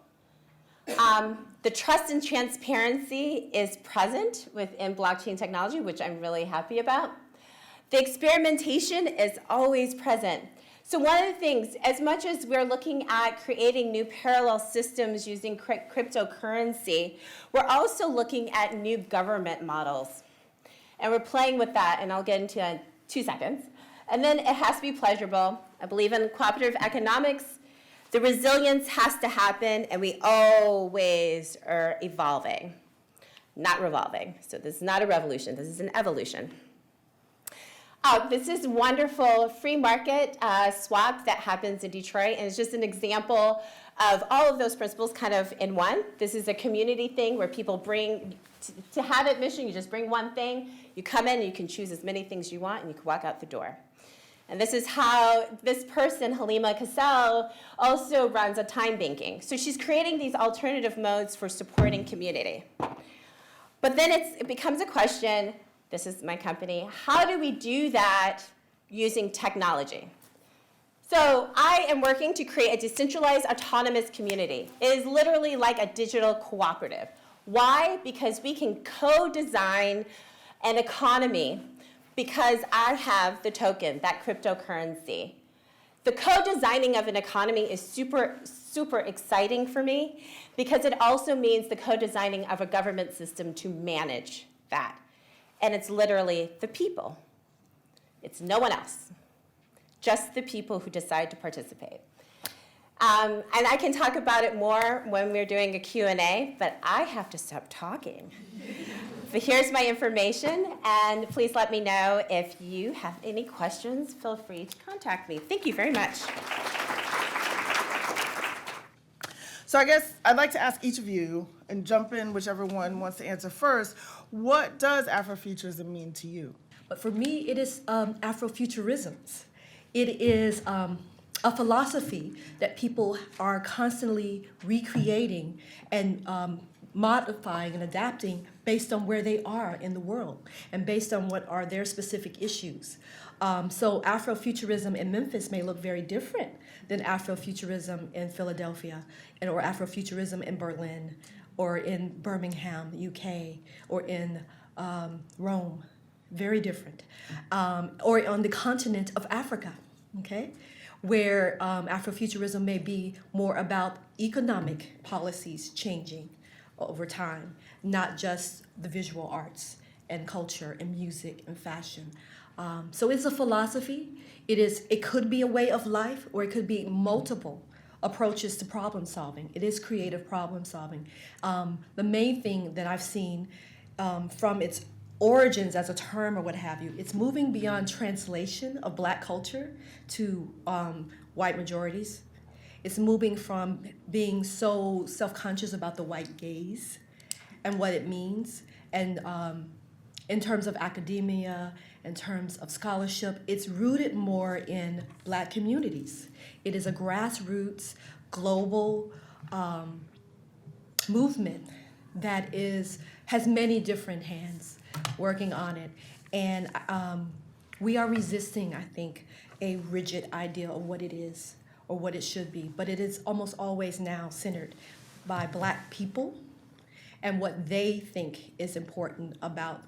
The trust and transparency is present within blockchain technology, which I'm really happy about. The experimentation is always present. So one of the things, as much as we're looking at creating new parallel systems using cryptocurrency, we're also looking at new government models. And we're playing with that, and I'll get into that in 2 seconds. And then it has to be pleasurable. I believe in cooperative economics. The resilience has to happen, and we always are evolving, not revolving. So this is not a revolution, this is an evolution. This is wonderful free market swap that happens in Detroit, and it's just an example of all of those principles kind of in one. This is a community thing where people bring, to have admission, you just bring one thing, you come in and you can choose as many things you want, and you can walk out the door. And this is how this person, Halima Kassel, also runs a time banking. So she's creating these alternative modes for supporting community. But then it becomes a question, this is my company, how do we do that using technology? So I am working to create a decentralized autonomous community. It is literally like a digital cooperative. Why? Because we can co-design an economy because I have the token, that cryptocurrency. The co-designing of an economy is super, super exciting for me because it also means the co-designing of a government system to manage that. And it's literally the people. It's no one else, just the people who decide to participate. And I can talk about it more when we're doing a Q&A, but I have to stop talking. But here's my information, and please let me know if you have any questions. Feel free to contact me. Thank you very much.
So I guess I'd like to ask each of you, and jump in whichever one wants to answer first, what does Afrofuturism mean to you?
But for me, it is Afrofuturisms. It is a philosophy that people are constantly recreating and modifying and adapting based on where they are in the world and based on what are their specific issues. So Afrofuturism in Memphis may look very different than Afrofuturism in Philadelphia or Afrofuturism in Berlin or in Birmingham, UK, or in Rome. Very different. Or on the continent of Africa, okay? Where Afrofuturism may be more about economic policies changing over time, not just the visual arts and culture and music and fashion. So it's a philosophy. It could be a way of life, or it could be multiple approaches to problem solving. It is creative problem solving. The main thing that I've seen from its origins as a term or what have you, it's moving beyond translation of Black culture to white majorities. It's moving from being so self-conscious about the white gaze and what it means. And in terms of academia, in terms of scholarship, it's rooted more in Black communities. It is a grassroots, global movement that has many different hands working on it. And we are resisting, I think, a rigid idea of what it is or what it should be. But it is almost always now centered by Black people and what they think is important about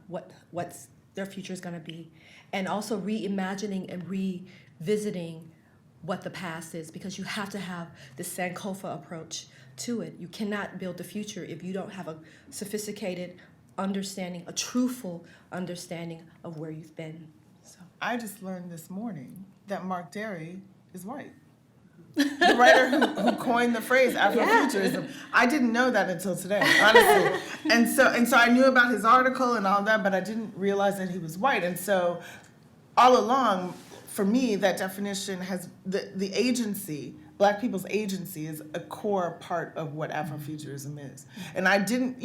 what's their future is going to be. And also reimagining and revisiting what the past is, because you have to have the Sankofa approach to it. You cannot build the future if you don't have a sophisticated understanding, a truthful understanding of where you've been. So
I just learned this morning that Mark Derry is white. The writer who coined the phrase Afrofuturism. I didn't know that until today, honestly. And so I knew about his article and all that, but I didn't realize that he was white. And so all along, for me, that definition has the agency, Black people's agency, is a core part of what Afrofuturism is. And I didn't,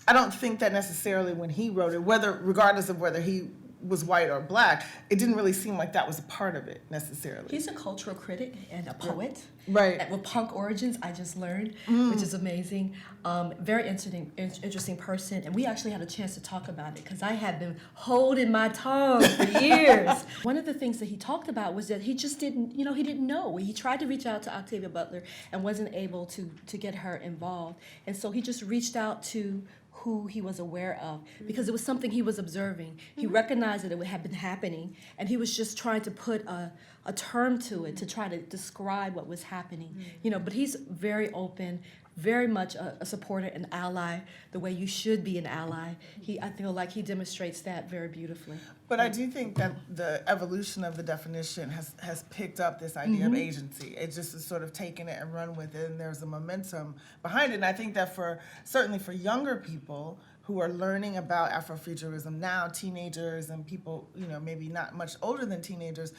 I don't think that necessarily when he wrote it, regardless of whether he was white or Black, it didn't really seem like that was a part of it necessarily.
He's a cultural critic and a poet.
Right.
With punk origins, I just learned, which is amazing. Very interesting person. And we actually had a chance to talk about it because I had been holding my tongue for years. One of the things that he talked about was that he just didn't, he didn't know. He tried to reach out to Octavia Butler and wasn't able to get her involved. And so he just reached out to who he was aware of, because it was something he was observing. He recognized that it had been happening, and he was just trying to put a term to it to try to describe what was happening. But he's very open, very much a supporter, an ally, the way you should be an ally. I feel like he demonstrates that very beautifully.
But I do think that the evolution of the definition has picked up this idea of agency. It just has sort of taken it and run with it, and there's a momentum behind it. And I think that certainly for younger people who are learning about Afrofuturism now, teenagers and people, maybe not much older than teenagers,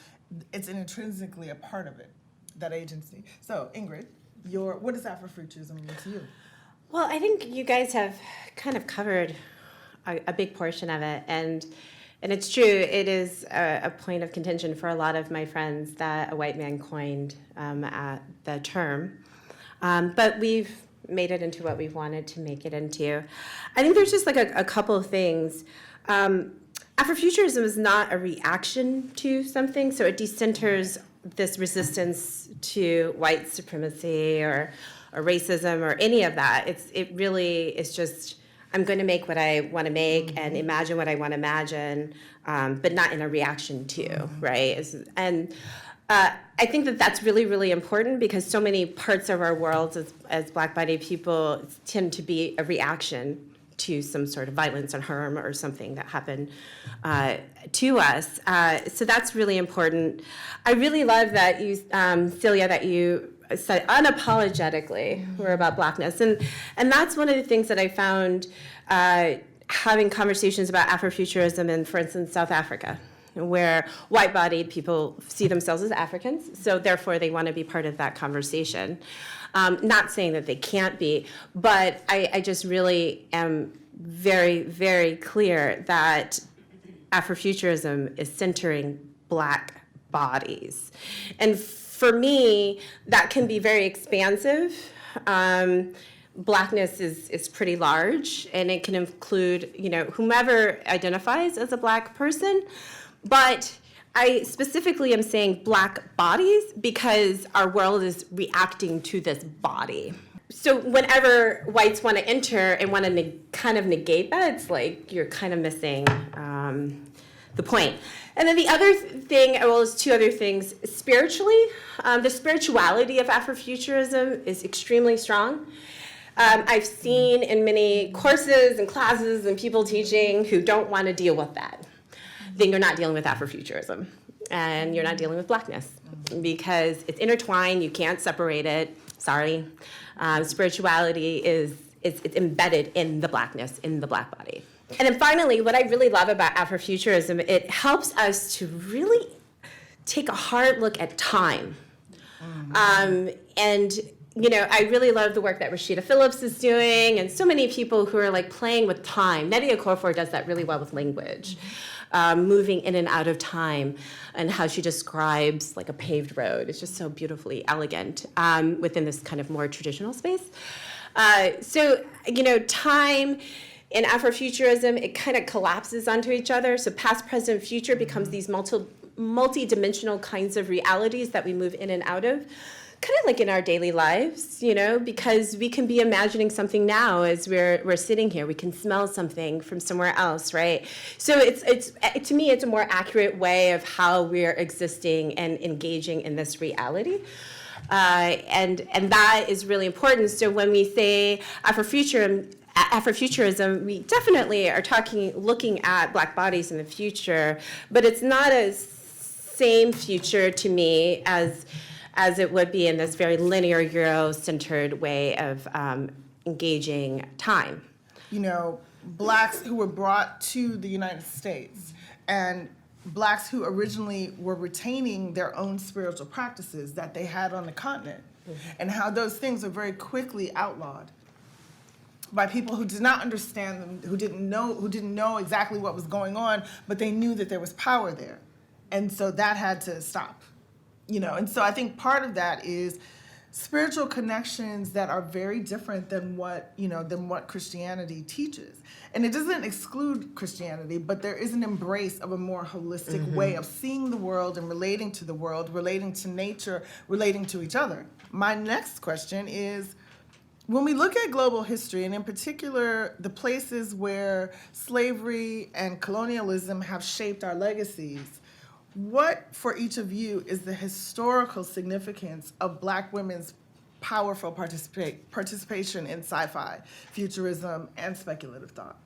it's intrinsically a part of it, that agency. So, Ingrid, what does Afrofuturism mean to you?
Well, I think you guys have kind of covered a big portion of it, and it's true, it is a point of contention for a lot of my friends that a white man coined the term, but we've made it into what we wanted to make it into. I think there's just like a couple of things. Afrofuturism is not a reaction to something, so it decenters this resistance to white supremacy or racism or any of that. It really is just, I'm going to make what I want to make and imagine what I want to imagine, but not in a reaction to, right? And I think that that's really, really important because so many parts of our world as Black-bodied people tend to be a reaction to some sort of violence or harm or something that happened to us. So that's really important. I really love that you, Celia, that you said unapologetically we're about Blackness. And that's one of the things that I found having conversations about Afrofuturism in, for instance, South Africa, where white-bodied people see themselves as Africans, so therefore they want to be part of that conversation. Not saying that they can't be, but I just really am very, very clear that Afrofuturism is centering Black bodies. And for me, that can be very expansive. Blackness is pretty large, and it can include, whomever identifies as a Black person. But I specifically am saying Black bodies because our world is reacting to this body. So whenever whites want to enter and want to kind of negate that, it's like you're kind of missing the point. And then the other thing, well, there's two other things. Spiritually, the spirituality of Afrofuturism is extremely strong. I've seen in many courses and classes and people teaching who don't want to deal with that. Then you're not dealing with Afrofuturism, and you're not dealing with Blackness, because it's intertwined. You can't separate it. Sorry. Spirituality it's embedded in the Blackness, in the Black body. And then finally, what I really love about Afrofuturism, it helps us to really take a hard look at time. And I really love the work that Rashida Phillips is doing, and so many people who are like playing with time. Nnedi Okorafor does that really well with language, moving in and out of time, and how she describes like a paved road. It's just so beautifully elegant within this kind of more traditional space. So time in Afrofuturism, it kind of collapses onto each other. So past, present, future becomes these multi-dimensional kinds of realities that we move in and out of, kind of like in our daily lives, because we can be imagining something now as we're sitting here. We can smell something from somewhere else, right? So to me, it's a more accurate way of how we're existing and engaging in this reality. And that is really important. So when we say Afrofuturism, we definitely are looking at Black bodies in the future, but it's not a same future to me as it would be in this very linear Euro-centered way of engaging time.
Blacks who were brought to the United States and Blacks who originally were retaining their own spiritual practices that they had on the continent, and how those things are very quickly outlawed by people who did not understand them, who didn't know exactly what was going on, but they knew that there was power there. And so that had to stop. And so I think part of that is spiritual connections that are very different than what Christianity teaches. And it doesn't exclude Christianity, but there is an embrace of a more holistic way of seeing the world and relating to the world, relating to nature, relating to each other. My next question is, when we look at global history, and in particular the places where slavery and colonialism have shaped our legacies, what, for each of you, is the historical significance of Black women's powerful participation in sci-fi, futurism, and speculative thought?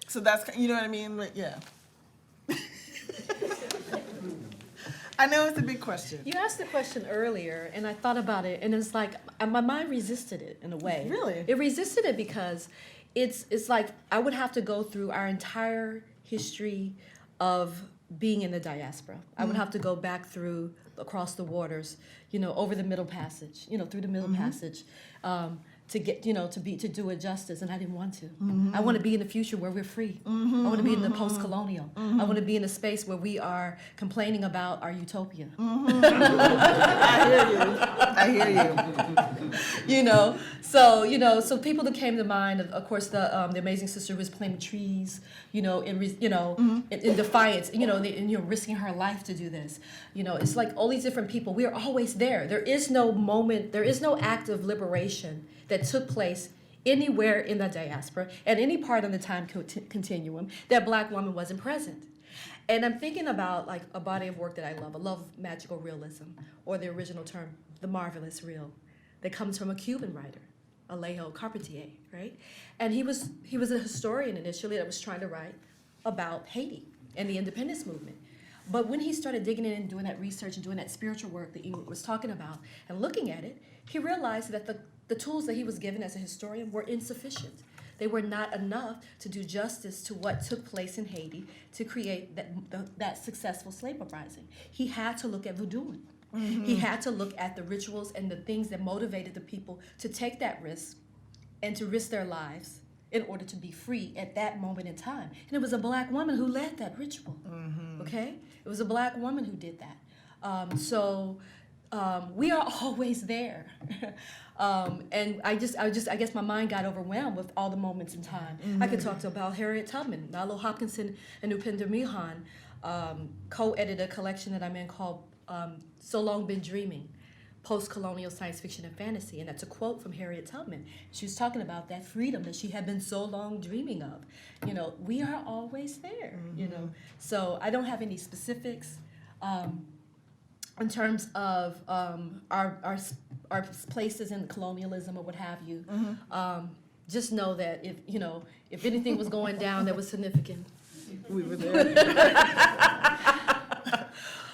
So that's, you know what I mean? Like, yeah. I know it's a big question.
You asked the question earlier, and I thought about it, and it's like my mind resisted it in a way.
Really?
It resisted it because it's like I would have to go through our entire history of being in the diaspora. I would have to go back through across the waters, over the Middle Passage, through the Middle Passage, to get, to do it justice, and I didn't want to. I want to be in the future where we're free. I want to be in the post-colonial. I want to be in a space where we are complaining about our utopia.
I hear you.
So people that came to mind, of course, the amazing sister who was playing with trees, in defiance, and risking her life to do this. It's like all these different people. We are always there. There is no moment. There is no act of liberation that took place anywhere in the diaspora at any part of the time continuum that Black woman wasn't present. And I'm thinking about like a body of work that I love. I love magical realism, or the original term, the marvelous real, that comes from a Cuban writer, Alejo Carpentier, right? And he was a historian initially that was trying to write about Haiti and the independence movement. But when he started digging in and doing that research and doing that spiritual work that Ingrid was talking about and looking at it, he realized that the tools that he was given as a historian were insufficient. They were not enough to do justice to what took place in Haiti to create that successful slave uprising. He had to look at voodoo. He had to look at the rituals and the things that motivated the people to take that risk and to risk their lives in order to be free at that moment in time. And it was a black woman who led that ritual, okay? It was a black woman who did that. So we are always there. And I guess my mind got overwhelmed with all the moments in time. I could talk about Harriet Tubman, Nalo Hopkinson, and Upinder Mihan co-edited a collection that I'm in called So Long Been Dreaming, Post-Colonial Science Fiction and Fantasy. And that's a quote from Harriet Tubman. She was talking about that freedom that she had been so long dreaming of. You know, we are always there, you know. So I don't have any specifics in terms of our places in colonialism or what have you. Just know that if anything was going down that was significant, we were there.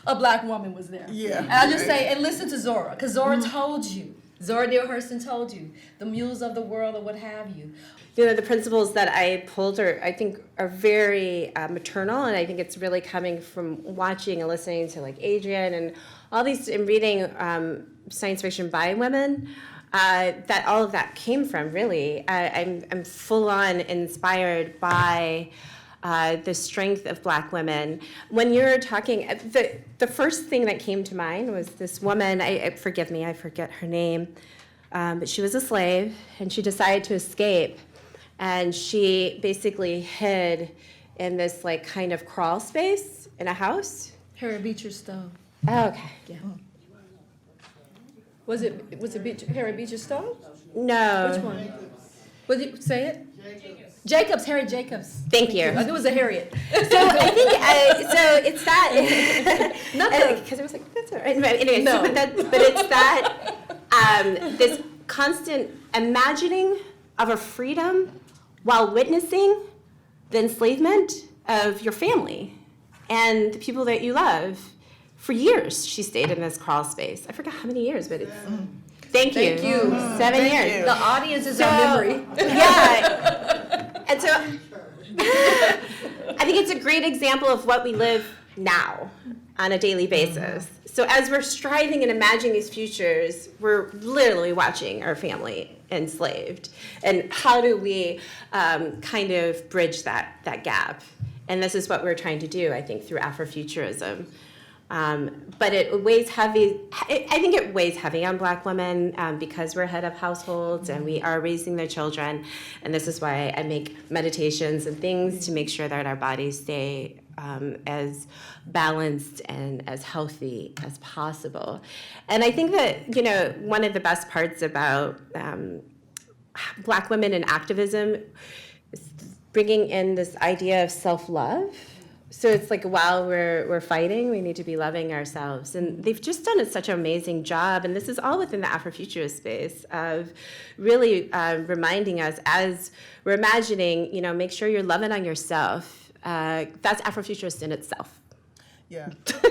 A black woman was there. Yeah. And I just say, and listen to Zora, because Zora told you. Zora Neale Hurston told you. The mules of the world or what have you.
You know, the principles that I pulled I think are very maternal, and I think it's really coming from watching and listening to like Adrian and all these, and reading science fiction by women. That all of that came from, really. I'm full on inspired by the strength of black women. When you're talking, the first thing that came to mind was this woman, forgive me, I forget her name, but she was a slave, and she decided to escape, and she basically hid in this like kind of crawl space in a house.
Harriet Beecher Stowe.
Oh, okay.
Yeah. Was it Harriet Beecher Stowe?
No.
Which one? Was it, say it? Jacobs, Harriet Jacobs.
Thank you.
It was a Harriet.
So I think, so it's that. Nothing. Because it was like, that's all right. Anyway,
No.
so, but it's that, this constant imagining of a freedom while witnessing the enslavement of your family and the people that you love. For years, she stayed in this crawl space. I forgot how many years, but it's... Thank you. 7 years.
The audience is our memory.
Yeah. And so I think it's a great example of what we live now on a daily basis. So as we're striving and imagining these futures, we're literally watching our family enslaved. And how do we kind of bridge that gap? And this is what we're trying to do, I think, through Afrofuturism. But it weighs heavy. I think it weighs heavy on black women because we're head of households and we are raising their children. And this is why I make meditations and things to make sure that our bodies stay as balanced and as healthy as possible. And I think that, one of the best parts about black women in activism is bringing in this idea of self-love. So it's like while we're fighting, we need to be loving ourselves. And they've just done such an amazing job. And this is all within the Afrofuturist space of really reminding us as we're imagining, make sure you're loving on yourself. That's Afrofuturist in itself.
Yeah,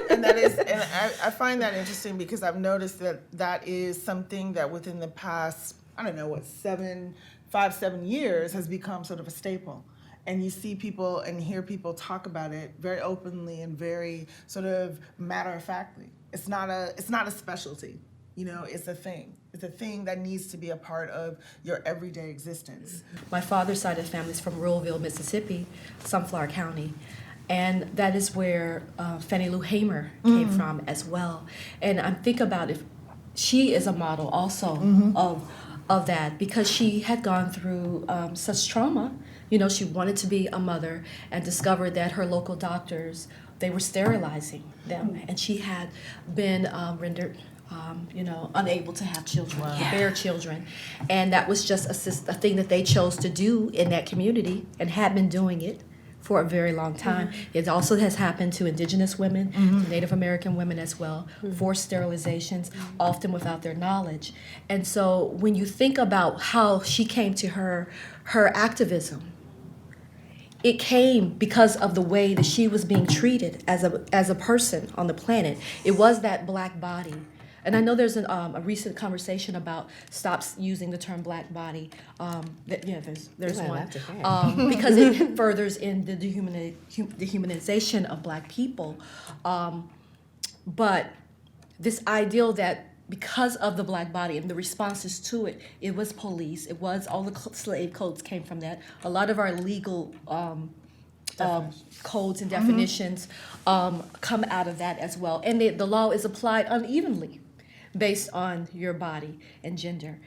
and I find that interesting because I've noticed that is something that within the past, 5-7 years has become sort of a staple. And you see people and hear people talk about it very openly and very sort of matter-of-factly. It's not a specialty, it's a thing. It's a thing that needs to be a part of your everyday existence.
My father's side of the family is from Ruralville, Mississippi, Sunflower County. And that is where Fannie Lou Hamer came from as well. And I think about if she is a model also of that because she had gone through such trauma. She wanted to be a mother and discovered that her local doctors, they were sterilizing them. And she had been rendered, unable to have children, to bear children. And that was just a thing that they chose to do in that community and had been doing it for a very long time. It also has happened to indigenous women, to Native American women as well, forced sterilizations, often without their knowledge. And so when you think about how she came to her activism, it came because of the way that she was being treated as a person on the planet. It was that black body. And I know there's a recent conversation about stop using the term black body. There's one. Because it furthers in the dehumanization of black people. But this ideal that because of the black body and the responses to it, it was police, it was all the slave codes came from that. A lot of our legal codes and definitions come out of that as well. And the law is applied unevenly based on your body and gender,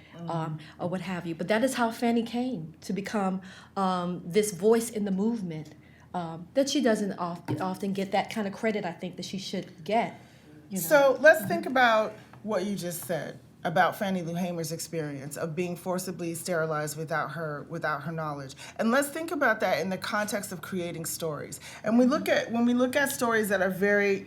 or what have you. But that is how Fanny came to become this voice in the movement that she doesn't often get that kind of credit, I think, that she should get. You know?
So let's think about what you just said about Fannie Lou Hamer's experience of being forcibly sterilized without her knowledge. And let's think about that in the context of creating stories. And when we look at stories that are very,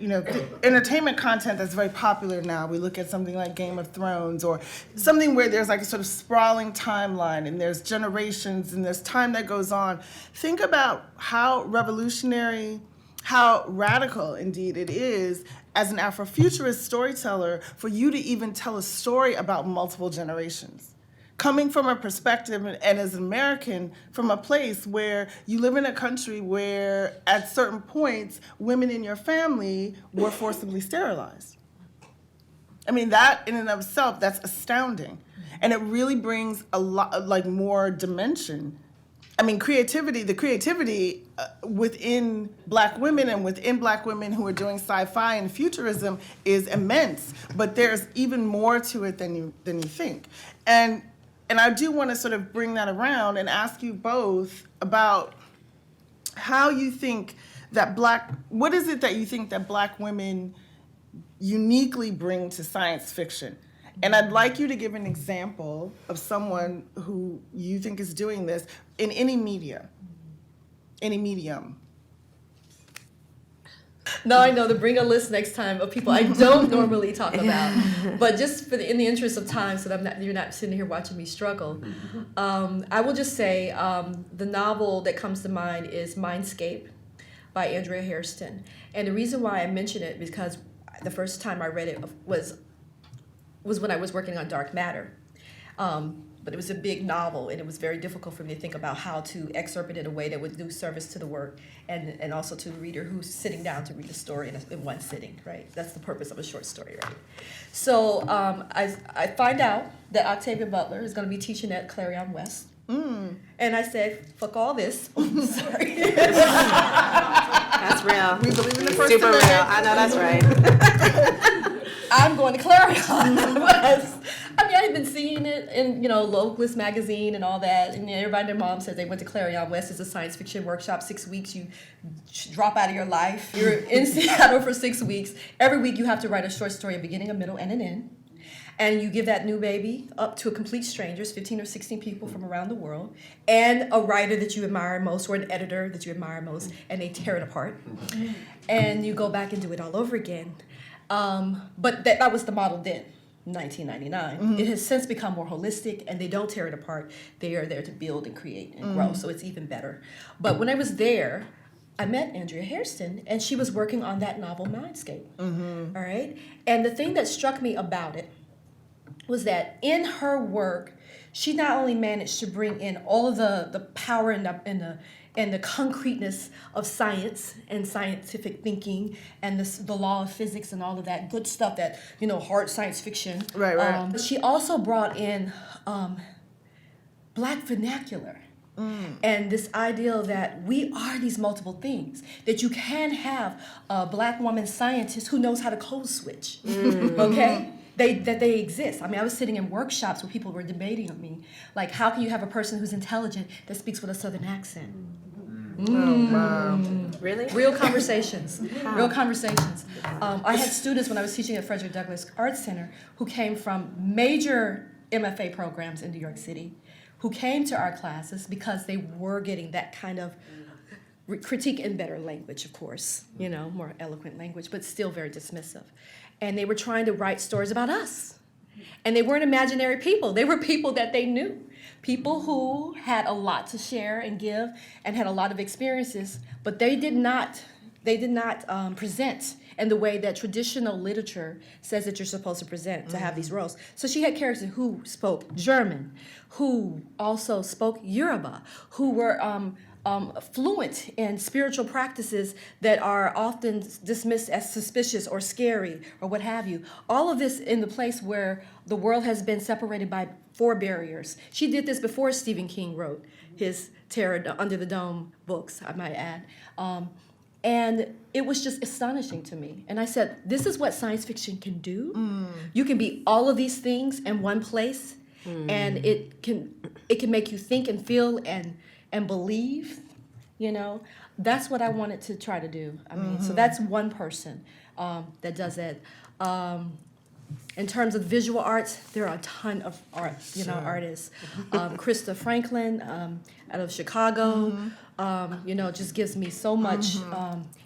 entertainment content that's very popular now, we look at something like Game of Thrones or something where there's like a sort of sprawling timeline and there's generations and there's time that goes on. Think about how revolutionary, how radical indeed it is as an Afrofuturist storyteller for you to even tell a story about multiple generations. Coming from a perspective, and as an American, from a place where you live in a country where at certain points, women in your family were forcibly sterilized. I mean, that in and of itself, that's astounding. And it really brings a lot, like more dimension. I mean, the creativity within Black women and within Black women who are doing sci-fi and futurism is immense, but there's even more to it than you think. And I do want to sort of bring that around and ask you both about how you think that what is it that you think that Black women uniquely bring to science fiction? And I'd like you to give an example of someone who you think is doing this in any medium.
Now I know to bring a list next time of people I don't normally talk about, but just in the interest of time, so that you're not sitting here watching me struggle. I will just say the novel that comes to mind is Mindscape by Andrea Hairston, and the reason why I mention it is because the first time I read it was when I was working on Dark Matter. But it was a big novel, and it was very difficult for me to think about how to excerpt it in a way that would do service to the work and also to the reader who's sitting down to read a story in one sitting, right? That's the purpose of a short story, right? So I find out that Octavia Butler is going to be teaching at Clarion West. And I said, fuck all this. Oh, sorry.
That's real.
We believe in the First
Super real.
Amendment.
I know that's right.
I'm going to Clarion West. I mean, I had been seeing it in, Localist magazine and all that, and everybody and their mom says they went to Clarion West. It's a science fiction workshop, 6 weeks. You drop out of your life. You're in Seattle for 6 weeks. Every week you have to write a short story, a beginning, a middle, and an end. And you give that new baby up to a complete strangers, 15 or 16 people from around the world, and a writer that you admire most or an editor that you admire most, and they tear it apart. And you go back and do it all over again. But that was the model then, 1999. It has since become more holistic, and they don't tear it apart. They are there to build and create and grow, so it's even better. But when I was there, I met Andrea Hairston, and she was working on that novel, Mindscape. All right? And the thing that struck me about it was that in her work, she not only managed to bring in all of the power and the concreteness of science and scientific thinking and the law of physics and all of that good stuff that, hard science fiction.
Right.
She also brought in Black vernacular. And this idea that we are these multiple things, that you can have a Black woman scientist who knows how to code switch, okay? That they exist. I mean, I was sitting in workshops where people were debating with me, like, how can you have a person who's intelligent that speaks with a Southern accent?
Really?
Real conversations. Real conversations. I had students when I was teaching at Frederick Douglass Arts Center who came from major MFA programs in New York City, who came to our classes because they were getting that kind of critique in better language, of course, more eloquent language, but still very dismissive. And they were trying to write stories about us. And they weren't imaginary people. They were people that they knew. People who had a lot to share and give and had a lot of experiences, but they did not present in the way that traditional literature says that you're supposed to present, to have these roles. So she had characters who spoke German, who also spoke Yoruba, who were fluent in spiritual practices that are often dismissed as suspicious or scary or what have you. All of this in the place where the world has been separated by 4 barriers. She did this before Stephen King wrote his Terror Under the Dome books, I might add. And it was just astonishing to me. And I said, this is what science fiction can do. You can be all of these things in one place, and it can make you think and feel and believe, you know. That's what I wanted to try to do. I mean, so that's one person that does it. In terms of visual arts, there are a ton of artists. Krista Franklin out of Chicago, just gives me so much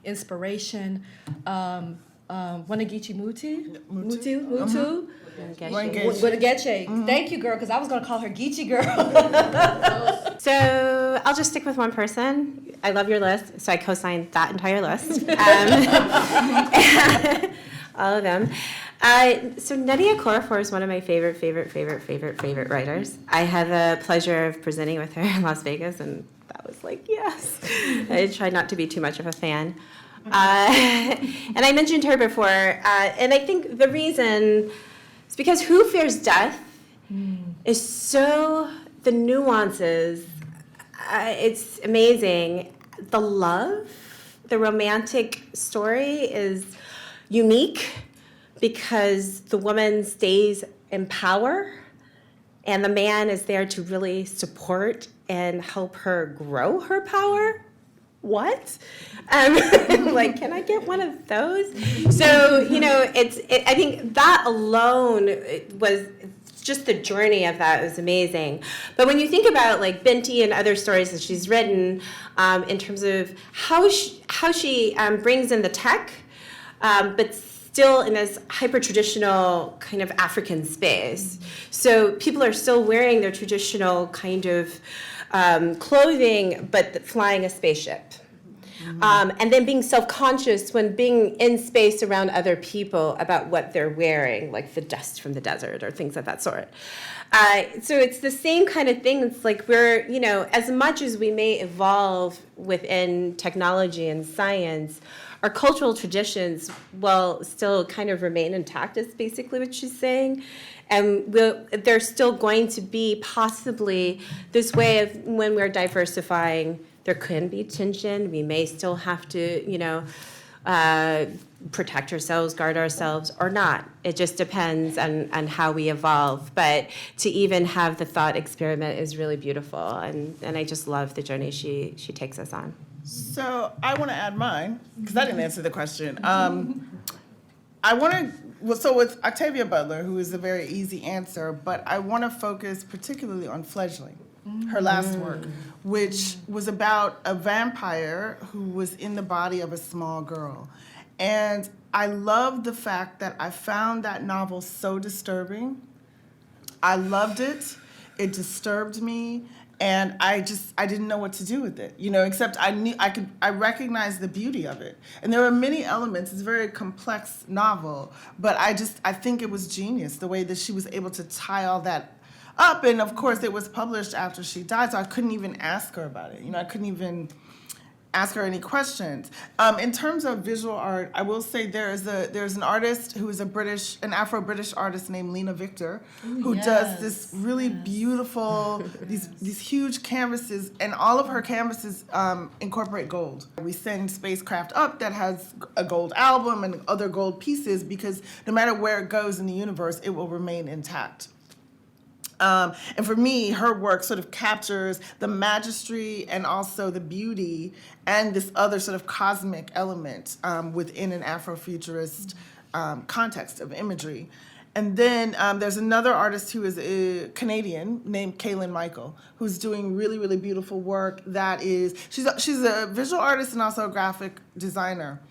inspiration. Wanagichi Mutu. Thank you, girl, because I was going to call her Geechee girl.
So I'll just stick with one person. I love your list, so I co-signed that entire list. All of them. So Nnedi Okorafor is one of my favorite writers. I had the pleasure of presenting with her in Las Vegas, and that was like, yes. I tried not to be too much of a fan. And I mentioned her before, and I think the reason is because Who Fears Death is so, the nuances, it's amazing. The love, the romantic story is unique because the woman stays in power and the man is there to really support and help her grow her power. What? Like, can I get one of those? So, I think that alone was just the journey of that was amazing. But when you think about like Binti and other stories that she's written, in terms of how she brings in the tech, but still in this hyper-traditional kind of African space. So people are still wearing their traditional kind of clothing, but flying a spaceship. And then being self-conscious when being in space around other people about what they're wearing, like the dust from the desert or things of that sort. So it's the same kind of thing. It's like we're, as much as we may evolve within technology and science, our cultural traditions will still kind of remain intact, is basically what she's saying. And there's still going to be possibly this way of when we're diversifying, there can be tension. We may still have to, protect ourselves, guard ourselves, or not. It just depends on how we evolve. But to even have the thought experiment is really beautiful. And I just love the journey she takes us on.
So I want to add mine, because I didn't answer the question. With Octavia Butler, who is a very easy answer, but I want to focus particularly on Fledgling, her last work, which was about a vampire who was in the body of a small girl. And I love the fact that I found that novel so disturbing. I loved it. It disturbed me. And I didn't know what to do with it, except I recognized the beauty of it. And there were many elements. It's a very complex novel, but I think it was genius, the way that she was able to tie all that up. And of course, it was published after she died, so I couldn't even ask her about it. I couldn't even ask her any questions. In terms of visual art, I will say there's an artist who is an Afro-British artist named Lena Victor, who does this really beautiful, these huge canvases, and all of her canvases incorporate gold. We send spacecraft up that has a gold album and other gold pieces because no matter where it goes in the universe, it will remain intact. And for me, her work sort of captures the majesty and also the beauty and this other sort of cosmic element within an Afrofuturist context of imagery. And then there's another artist who is a Canadian named Kaylin Michael, who's doing really, really beautiful work. She's a visual artist and also a graphic designer.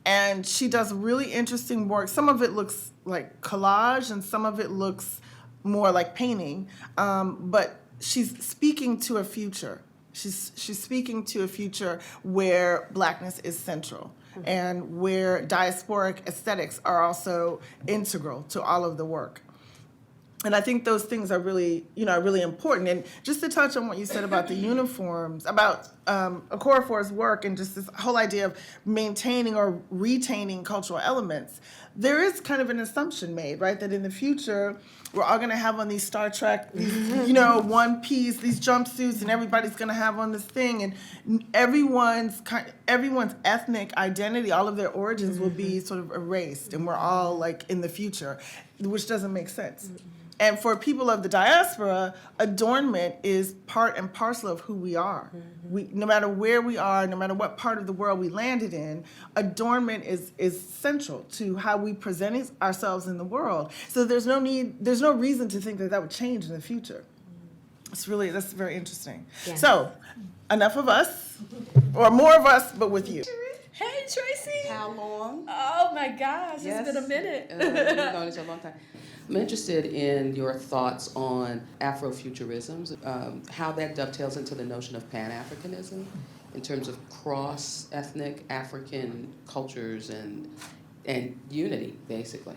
And she does really interesting work. Some of it looks like collage and some of it looks more like painting, but she's speaking to a future. She's speaking to a future where Blackness is central and where diasporic aesthetics are also integral to all of the work. And I think those things are really, are really important. And just to touch on what you said about the uniforms, about Okorafor's work and just this whole idea of maintaining or retaining cultural elements, there is kind of an assumption made, right, that in the future, we're all going to have on these Star Trek, these, one piece, these jumpsuits, and everybody's going to have on this thing. And everyone's ethnic identity, all of their origins will be sort of erased. And we're all like in the future, which doesn't make sense. And for people of the diaspora, adornment is part and parcel of who we are. No matter where we are, no matter what part of the world we landed in, adornment is central to how we present ourselves in the world. So there's no reason to think that would change in the future. That's very interesting. Yeah. So, enough of us, or more of us, but with you.
Hey, Tracy.
How long?
Oh my gosh,
Yes.
It's been a minute.
We've known each other a long time. I'm interested in your thoughts on Afrofuturism, how that dovetails into the notion of Pan-Africanism in terms of cross-ethnic African cultures and unity, basically.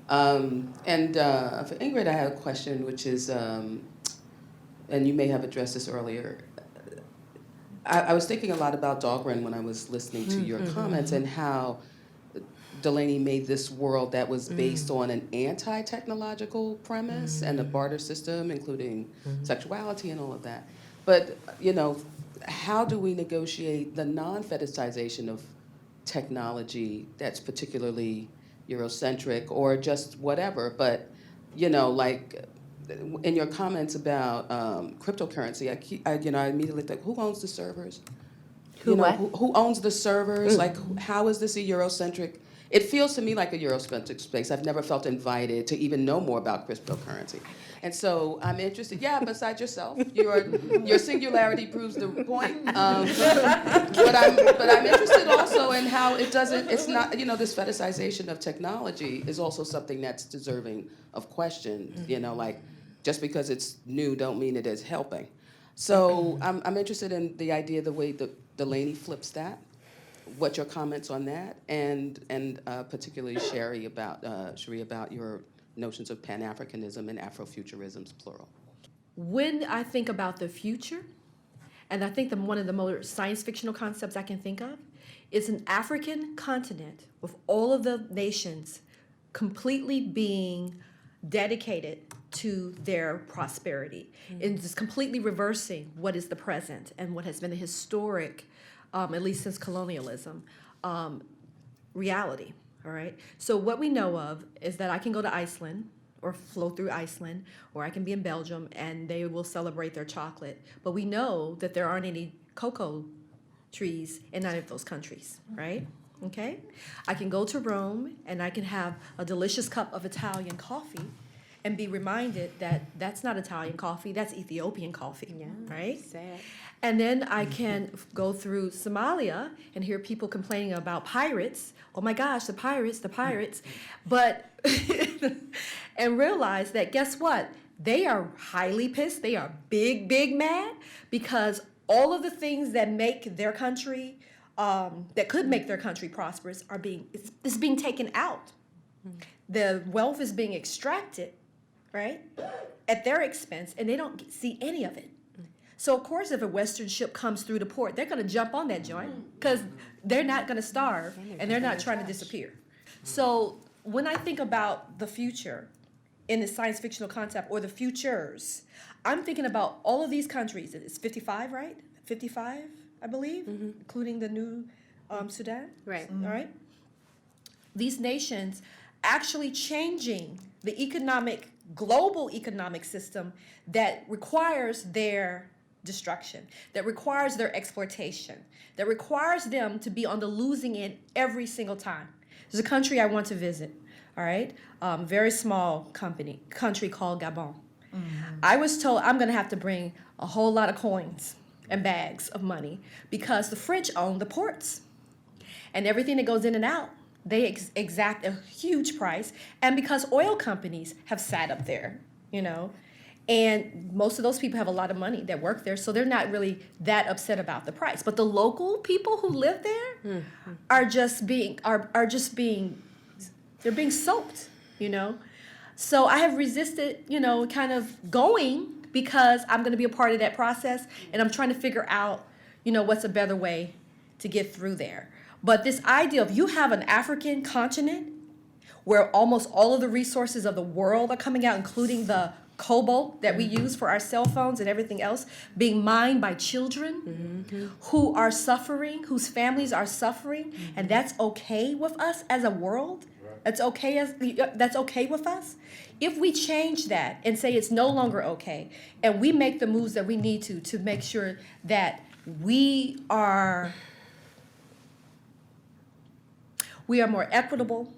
And for Ingrid, I have a question, which is, and you may have addressed this earlier. I was thinking a lot about Dahlgren when I was listening to your comments and how Delaney made this world that was based on an anti-technological premise and a barter system, including sexuality and all of that. But, how do we negotiate the non-fetishization of technology that's particularly Eurocentric or just whatever? But, like in your comments about cryptocurrency, I immediately think, who owns the servers? Who owns the servers? Like, how is this a Eurocentric? It feels to me like a Eurocentric space. I've never felt invited to even know more about cryptocurrency. And so I'm interested, besides yourself, your singularity proves the point. But I'm interested also in how it's not, this fetishization of technology is also something that's deserving of question, like just because it's new don't mean it is helping. So I'm interested in the idea, the way that Delaney flips that. What your comments on that, and particularly Sheree about your notions of Pan-Africanism and Afrofuturisms, plural.
When I think about the future, and I think one of the more science fictional concepts I can think of is an African continent with all of the nations completely being dedicated to their prosperity and just completely reversing what is the present and what has been the historic, at least since colonialism, reality, all right? So what we know of is that I can go to Iceland or flow through Iceland, or I can be in Belgium and they will celebrate their chocolate. But we know that there aren't any cocoa trees in any of those countries, right? Okay? I can go to Rome and I can have a delicious cup of Italian coffee and be reminded that that's not Italian coffee, that's Ethiopian coffee, right?
Sad.
And then I can go through Somalia and hear people complaining about pirates. Oh my gosh, the pirates. But, and realize that guess what? They are highly pissed. They are big mad because all of the things that make their country, that could make their country prosperous is being taken out. The wealth is being extracted, right? At their expense, and they don't see any of it. So of course, if a Western ship comes through the port, they're going to jump on that joint because they're not going to starve and they're not trying to disappear. So when I think about the future in the science fictional concept or the futures, I'm thinking about all of these countries. It's 55, right? 55, I believe, including the new Sudan.
Right.
All right. These nations actually changing the global economic system that requires their destruction, that requires their exploitation, that requires them to be on the losing end every single time. There's a country I want to visit, all right? Very small country called Gabon. I was told I'm gonna have to bring a whole lot of coins and bags of money because the French own the ports. And everything that goes in and out, they exact a huge price. And because oil companies have sat up there, and most of those people have a lot of money that work there, so they're not really that upset about the price. But the local people who live there are just being soaked, So I have resisted, kind of going because I'm going to be a part of that process, and I'm trying to figure out, what's a better way to get through there. But this idea of you have an African continent where almost all of the resources of the world are coming out, including the cobalt that we use for our cell phones and everything else, being mined by children who are suffering, whose families are suffering, and that's okay with us as a world. That's okay with us. If we change that and say it's no longer okay, and we make the moves that we need to make sure that we are more equitable,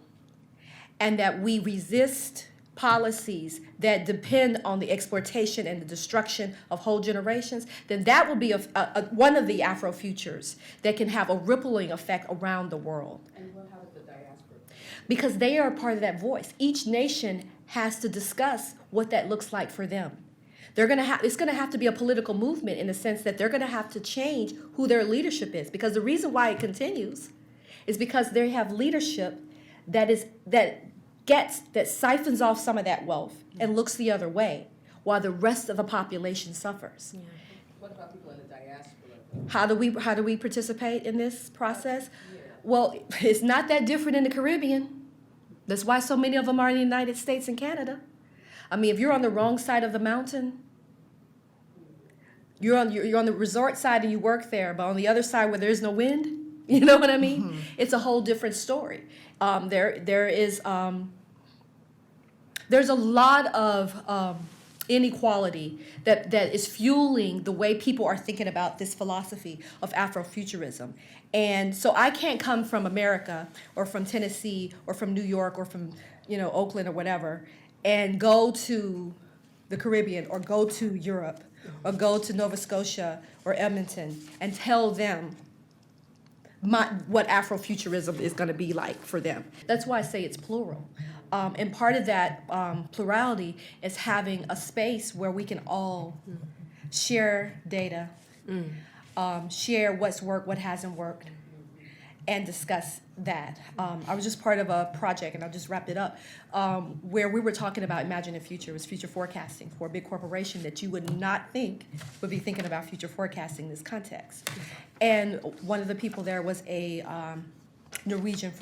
and that we resist policies that depend on the exploitation and the destruction of whole generations, then that will be one of the Afrofutures that can have a rippling effect around the world.
And what about the diaspora?
Because they are a part of that voice. Each nation has to discuss what that looks like for them. It's going to have to be a political movement in the sense that they're going to have to change who their leadership is. Because the reason why it continues is because they have leadership that siphons off some of that wealth and looks the other way, while the rest of the population suffers.
Yeah. What about people in the diaspora?
How do we participate in this process? Yeah. Well, it's not that different in the Caribbean. That's why so many of them are in the United States and Canada. I mean, if you're on the wrong side of the mountain, you're on the resort side and you work there, but on the other side where there's no wind, you know what I mean? Mm-hmm. It's a whole different story. There's a lot of inequality that is fueling the way people are thinking about this philosophy of Afrofuturism. And so I can't come from America or from Tennessee or from New York or from Oakland or whatever and go to the Caribbean or go to Europe or go to Nova Scotia or Edmonton and tell them what Afrofuturism is going to be like for them. That's why I say it's plural. And part of that plurality is having a space where we can all share data, share what's worked, what hasn't worked, and discuss that. I was just part of a project, and I'll just wrap it up, where we were talking about Imagine the Future. It was future forecasting for a big corporation that you would not think would be thinking about future forecasting in this context. And one of the people there was a Norwegian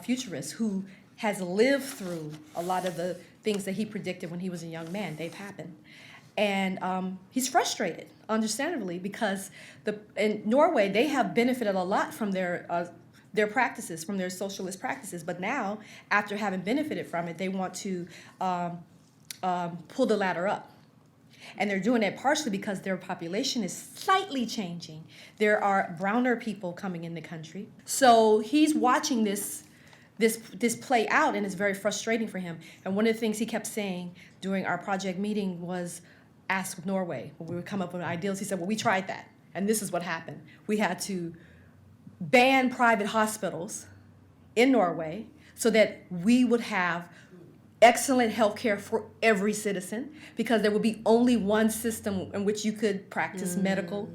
futurist who has lived through a lot of the things that he predicted when he was a young man. They've happened. And he's frustrated, understandably, because in Norway, they have benefited a lot from their practices, from their socialist practices. But now, after having benefited from it, they want to pull the ladder up. And they're doing that partially because their population is slightly changing. There are browner people coming in the country. So he's watching this play out, and it's very frustrating for him. And one of the things he kept saying during our project meeting was, ask Norway. When we would come up with ideas, he said, well, we tried that, and this is what happened. We had to ban private hospitals in Norway so that we would have excellent health care for every citizen, because there would be only one system in which you could practice medical,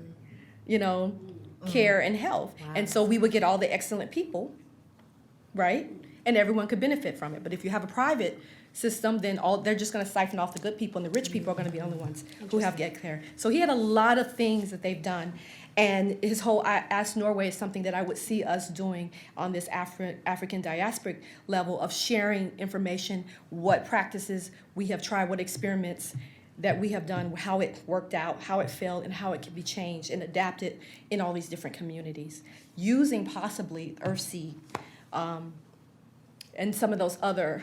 care and health. Wow. And so we would get all the excellent people, right? And everyone could benefit from it. But if you have a private system, then they're just going to siphon off the good people, and the rich people are going to be the only ones who have get care. So he had a lot of things that they've done. And his whole Ask Norway is something that I would see us doing on this African diasporic level of sharing information, what practices we have tried, what experiments that we have done, how it worked out, how it failed, and how it can be changed and adapted in all these different communities, using possibly Earthsea and some of those other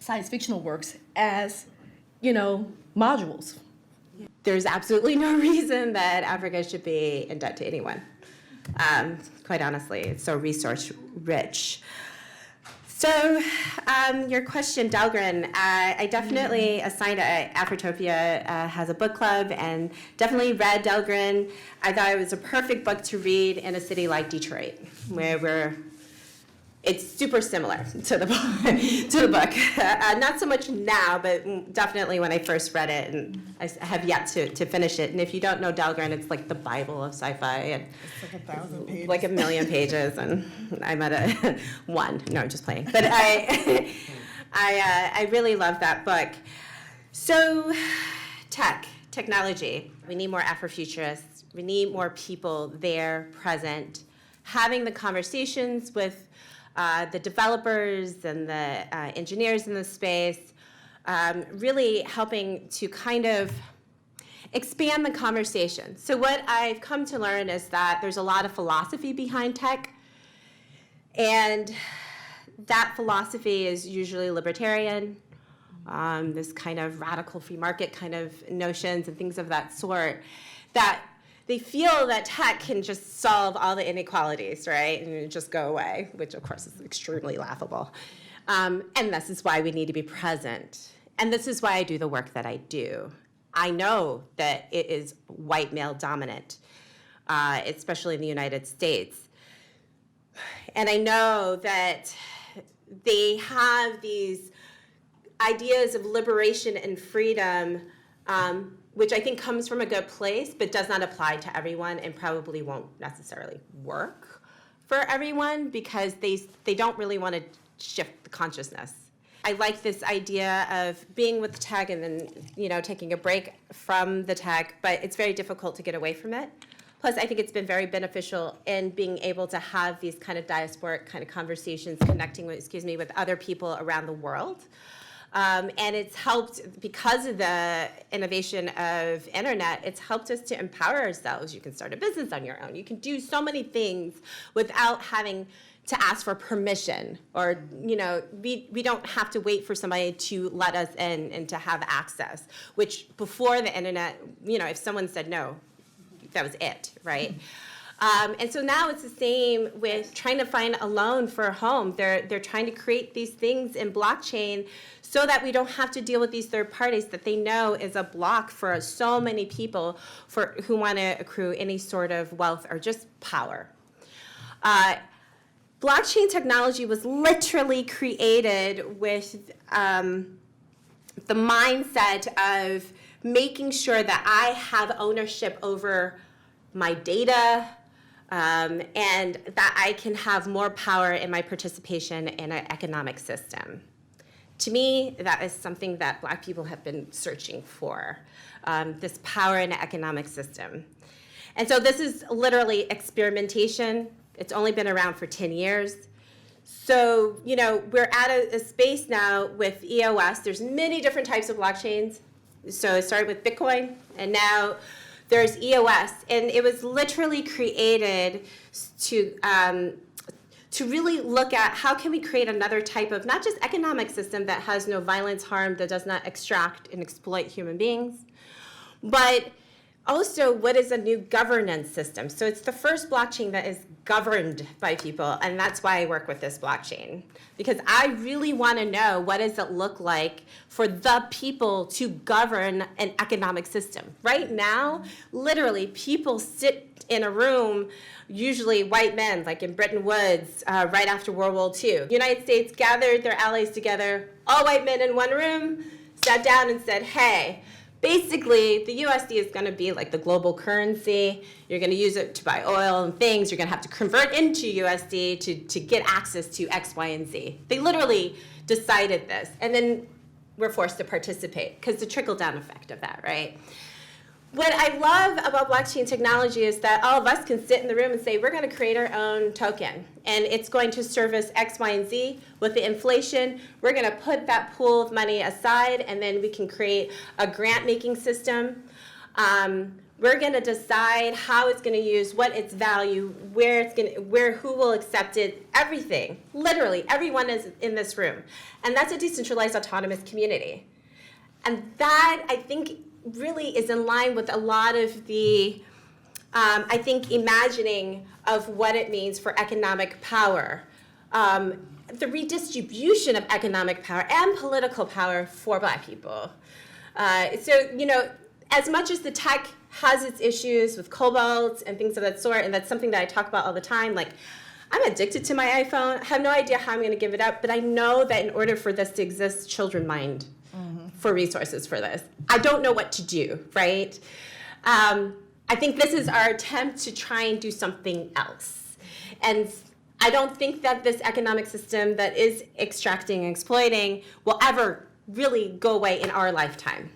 science fictional works as, modules.
There's absolutely no reason that Africa should be in debt to anyone. Quite honestly, it's so resource rich. So your question, Dahlgren, I definitely assigned Afrotopia has a book club, and definitely read Dahlgren. I thought it was a perfect book to read in a city like Detroit, where it's super similar to the book. Not so much now, but definitely when I first read it, and I have yet to finish it. And if you don't know Dahlgren, it's like the Bible of sci-fi, and
it's like 1,000 pages,
like 1,000,000 pages, and I'm at one. No, I'm just playing. But I really love that book. So, technology. We need more Afrofuturists. We need more people there, present, having the conversations with the developers and the engineers in the space, really helping to kind of expand the conversation. So what I've come to learn is that there's a lot of philosophy behind tech, and that philosophy is usually libertarian, this kind of radical free market kind of notions and things of that sort, that they feel that tech can just solve all the inequalities, right, and just go away, which of course is extremely laughable. And this is why we need to be present. And this is why I do the work that I do. I know that it is white male dominant, especially in the United States. And I know that they have these ideas of liberation and freedom, which I think comes from a good place, but does not apply to everyone and probably won't necessarily work for everyone because they don't really want to shift the consciousness. I like this idea of being with the tech and then, taking a break from the tech, but it's very difficult to get away from it. Plus, I think it's been very beneficial in being able to have these kind of diasporic kind of conversations, connecting with other people around the world. And it's helped, because of the innovation of internet, it's helped us to empower ourselves. You can start a business on your own. You can do so many things without having to ask for permission, or we don't have to wait for somebody to let us in and to have access, which before the internet, if someone said no, that was it, right? And so now it's the same with trying to find a loan for a home. They're trying to create these things in blockchain so that we don't have to deal with these third parties that they know is a block for so many people who want to accrue any sort of wealth or just power. Blockchain technology was literally created with the mindset of making sure that I have ownership over my data, and that I can have more power in my participation in an economic system. To me, that is something that Black people have been searching for, this power in an economic system. And so this is literally experimentation. It's only been around for 10 years. So, we're at a space now with EOS. There's many different types of blockchains. So it started with Bitcoin, and now there's EOS. And it was literally created to really look at how can we create another type of, not just economic system that has no violence, harm, that does not extract and exploit human beings, but also, what is a new governance system? So it's the first blockchain that is governed by people, and that's why I work with this blockchain. Because I really want to know, what does it look like for the people to govern an economic system? Right now, literally, people sit in a room, usually white men, like in Bretton Woods, right after World War II. The United States gathered their allies together, all white men in one room, sat down and said, hey, basically, the USD is going to be like the global currency. You're going to use it to buy oil and things. You're going to have to convert into USD to get access to X, Y, and Z. They literally decided this. And then we're forced to participate because the trickle-down effect of that, right? What I love about blockchain technology is that all of us can sit in the room and say, we're going to create our own token. And it's going to service X, Y, and Z. With the inflation, we're going to put that pool of money aside, and then we can create a grant-making system. We're going to decide how it's going to use, what its value, who will accept it, everything. Literally, everyone is in this room. And that's a decentralized autonomous community. And that, I think, really is in line with a lot of the, imagining of what it means for economic power, the redistribution of economic power and political power for Black people. As much as the tech has its issues with cobalt and things of that sort, and that's something that I talk about all the time, like, I'm addicted to my iPhone. I have no idea how I'm going to give it up, but I know that in order for this to exist, children mined for resources for this. I don't know what to do, right? I think this is our attempt to try and do something else. And I don't think that this economic system that is extracting and exploiting will ever really go away in our lifetime.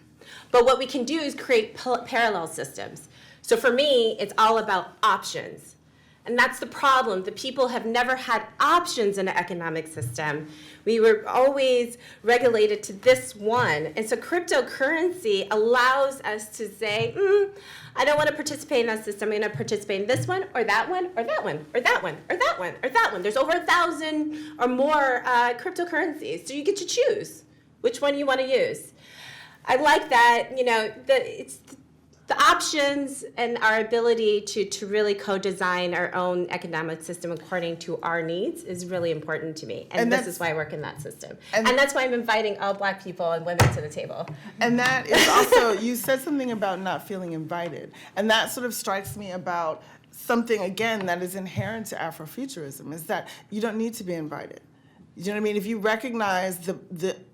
But what we can do is create parallel systems. So for me, it's all about options. And that's the problem. The people have never had options in an economic system. We were always regulated to this one. And so cryptocurrency allows us to say, I don't want to participate in that system. I'm going to participate in this one, or that one, or that one, or that one, or that one, or that one. There's over 1,000 or more cryptocurrencies. So you get to choose which one you want to use. I like that, it's the options and our ability to really co-design our own economic system according to our needs is really important to me. And this is why I work in that system. And that's why I'm inviting all Black people and women to the table.
And that is also, you said something about not feeling invited. And that sort of strikes me about something, again, that is inherent to Afrofuturism, is that you don't need to be invited. You know what I mean? If you recognize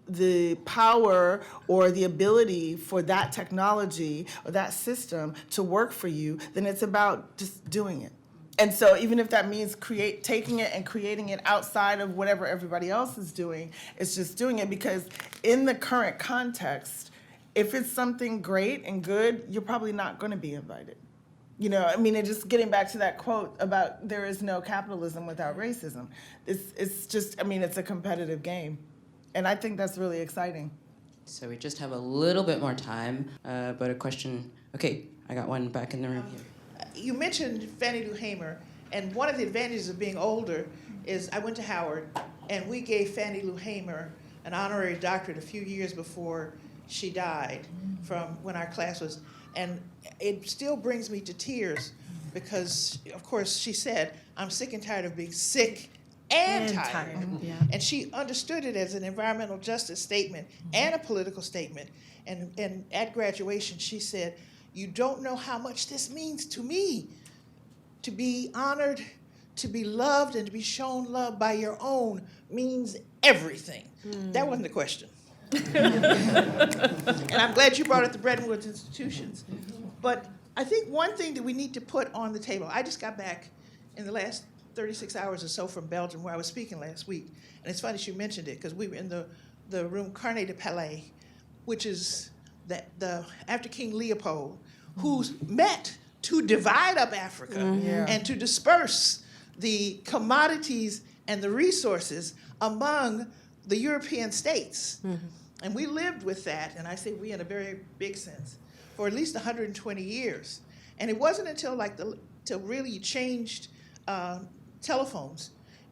the power or the ability for that technology or that system to work for you, then it's about just doing it. And so even if that means taking it and creating it outside of whatever everybody else is doing, it's just doing it, because in the current context, if it's something great and good, you're probably not going to be invited. And just getting back to that quote about there is no capitalism without racism. It's just, it's a competitive game. And I think that's really exciting.
So we just have a little bit more time, but a question. Okay, I got one back in the room here.
You mentioned Fannie Lou Hamer, and one of the advantages of being older is I went to Howard, and we gave Fannie Lou Hamer an honorary doctorate a few years before she died from when our class was. And it still brings me to tears because, of course, she said, I'm sick and tired of being sick and tired.
Yeah.
And she understood it as an environmental justice statement and a political statement. And at graduation, she said, you don't know how much this means to me. To be honored, to be loved, and to be shown love by your own means everything. That wasn't the question. And I'm glad you brought up the Bretton Woods institutions. But I think one thing that we need to put on the table, I just got back in the last 36 hours or so from Belgium, where I was speaking last week. And it's funny she mentioned it, because we were in the room Carnet de Palais, which is after King Leopold, who's met to divide up Africa and to disperse the commodities and the resources among the European states. And we lived with that, and I say we in a very big sense, for at least 120 years. And it wasn't until till really changed telephones.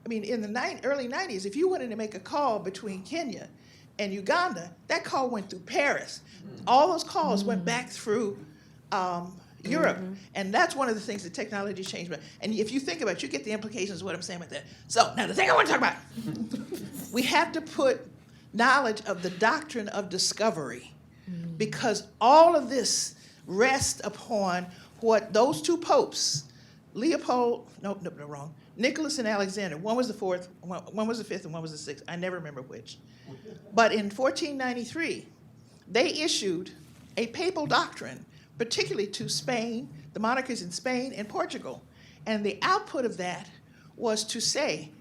In the early 90s, if you wanted to make a call between Kenya and Uganda, that call went through Paris. All those calls went back through Europe. And that's one of the things that technology changed. And if you think about it, you get the implications of what I'm saying about that. So now the thing I want to talk about, we have to put knowledge of the doctrine of discovery, because all of this rests upon what those two popes, Nicholas and Alexander, one was the fourth, one was the fifth, and one was the sixth. I never remember which. But in 1493, they issued a papal doctrine, particularly to Spain, the monarchies in Spain and Portugal. And the output of that was to say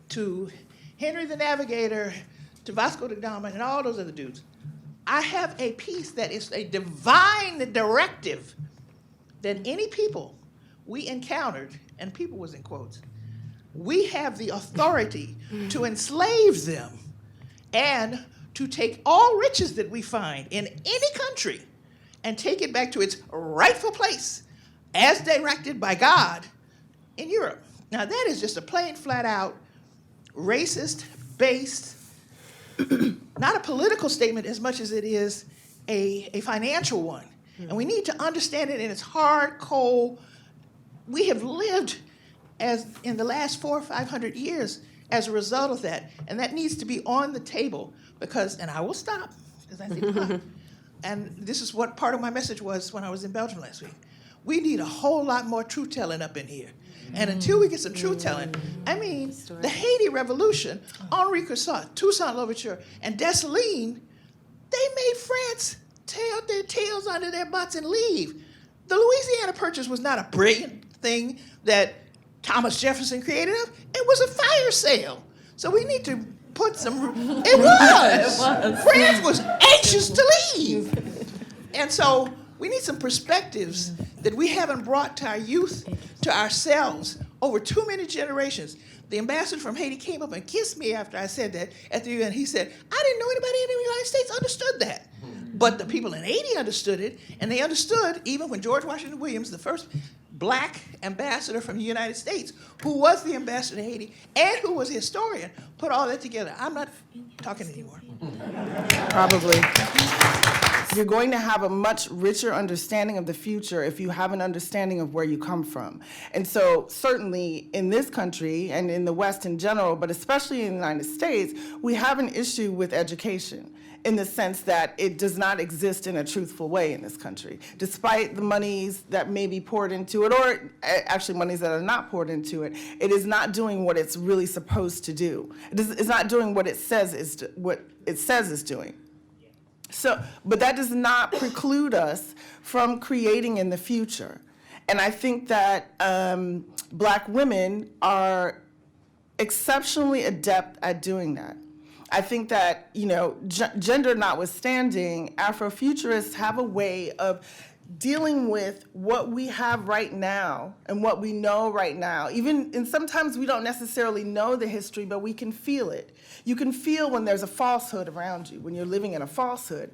to Henry the Navigator, to Vasco da Gama, and all those other dudes, I have a piece that is a divine directive that any people we encountered, and people was in quotes, we have the authority to enslave them and to take all riches that we find in any country and take it back to its rightful place as directed by God in Europe. Now that is just a plain flat out racist based, not a political statement as much as it is a financial one. And we need to understand it in its hard, cold. We have lived as in the last 400 or 500 years as a result of that. And that needs to be on the table because, and I will stop because I see the clock. And this is what part of my message was when I was in Belgium last week. We need a whole lot more truth-telling up in here. And until we get some truth-telling, the Haiti Revolution, Henri Crissat, Toussaint Louverture, and Dessalines, they made France tail their tails under their butts and leave. The Louisiana Purchase was not a brilliant thing that Thomas Jefferson created it. It was a fire sale. So we need to put some, it was. France was anxious to leave. And so we need some perspectives that we haven't brought to our youth, to ourselves, over too many generations. The ambassador from Haiti came up and kissed me after I said that at the UN. He said, I didn't know anybody in the United States understood that. But the people in Haiti understood it, and they understood even when George Washington Williams, the first black ambassador from the United States, who was the ambassador to Haiti and who was a historian, put all that together. I'm not talking anymore.
Probably. You're going to have a much richer understanding of the future if you have an understanding of where you come from. And so certainly in this country and in the West in general, but especially in the United States, we have an issue with education in the sense that it does not exist in a truthful way in this country, despite the monies that may be poured into it, or actually monies that are not poured into it. It is not doing what it's really supposed to do. It's not doing what it says is doing. So, but that does not preclude us from creating in the future. And I think that Black women are exceptionally adept at doing that. I think that, you know, gender notwithstanding, Afrofuturists have a way of dealing with what we have right now and what we know right now. And sometimes we don't necessarily know the history, but we can feel it. You can feel when there's a falsehood around you, when you're living in a falsehood.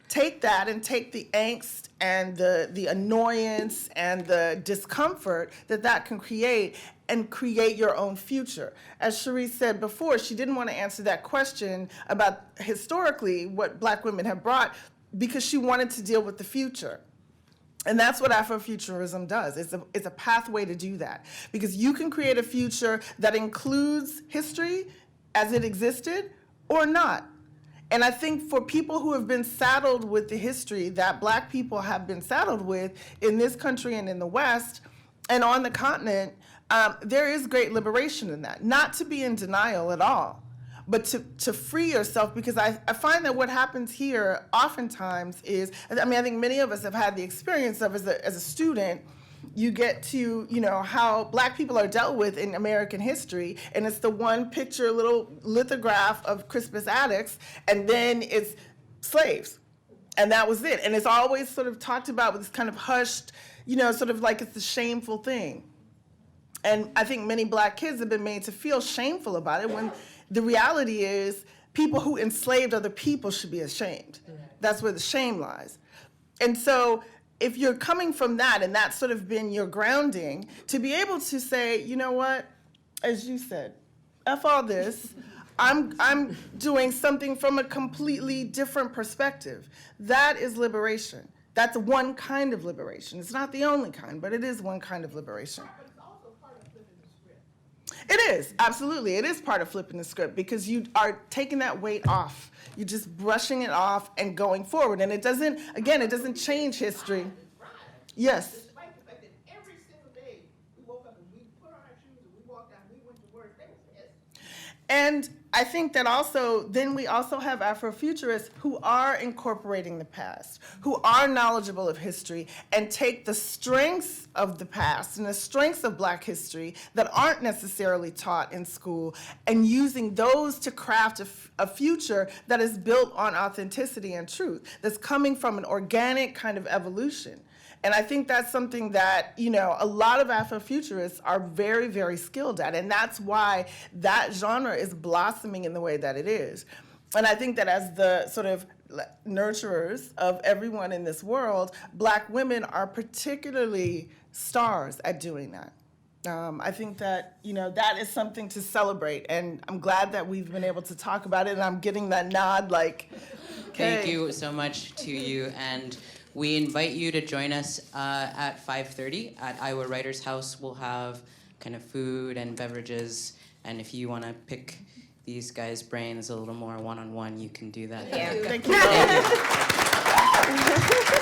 Take that and take the angst and the annoyance and the discomfort that can create and create your own future. As Sheree said before, she didn't want to answer that question about historically what Black women have brought because she wanted to deal with the future. And that's what Afrofuturism does. It's a pathway to do that. Because you can create a future that includes history as it existed or not. And I think for people who have been saddled with the history that Black people have been saddled with in this country and in the West and on the continent, there is great liberation in that. Not to be in denial at all, but to free yourself, because I find that what happens here oftentimes is, I think many of us have had the experience of as a student, you get to, you know, how Black people are dealt with in American history, and it's the one picture, little lithograph of Crispus Attucks, and then it's slaves. And that was it. And it's always sort of talked about with this kind of hushed, you know, sort of like it's a shameful thing. And I think many Black kids have been made to feel shameful about it when the reality is people who enslaved other people should be ashamed. That's where the shame lies. And so if you're coming from that and that's sort of been your grounding, to be able to say, you know what, as you said, F all this, I'm doing something from a completely different perspective. That is liberation. That's one kind of liberation. It's not the only kind, but it is one kind of liberation. It is, absolutely. It is part of flipping the script because you are taking that weight off. You're just brushing it off and going forward. And it doesn't change history. Yes.
Despite the fact that every single day we woke up and we put on our shoes and we walked out and we went to work, they were pissed.
And I think that then we also have Afrofuturists who are incorporating the past, who are knowledgeable of history, and take the strengths of the past and the strengths of Black history that aren't necessarily taught in school, and using those to craft a future that is built on authenticity and truth, that's coming from an organic kind of evolution. And I think that's something that, you know, a lot of Afrofuturists are very, very skilled at. And that's why that genre is blossoming in the way that it is. And I think that as the sort of nurturers of everyone in this world, Black women are particularly stars at doing that. I think that, you know, that is something to celebrate. And I'm glad that we've been able to talk about it. And I'm getting that nod like,
Thank you so much to you. And we invite you to join us at 5:30 at Iowa Writers House. We'll have kind of food and beverages, and if you want to pick these guys' brains a little more one-on-one, you can do that.
Thank you.
Thank you.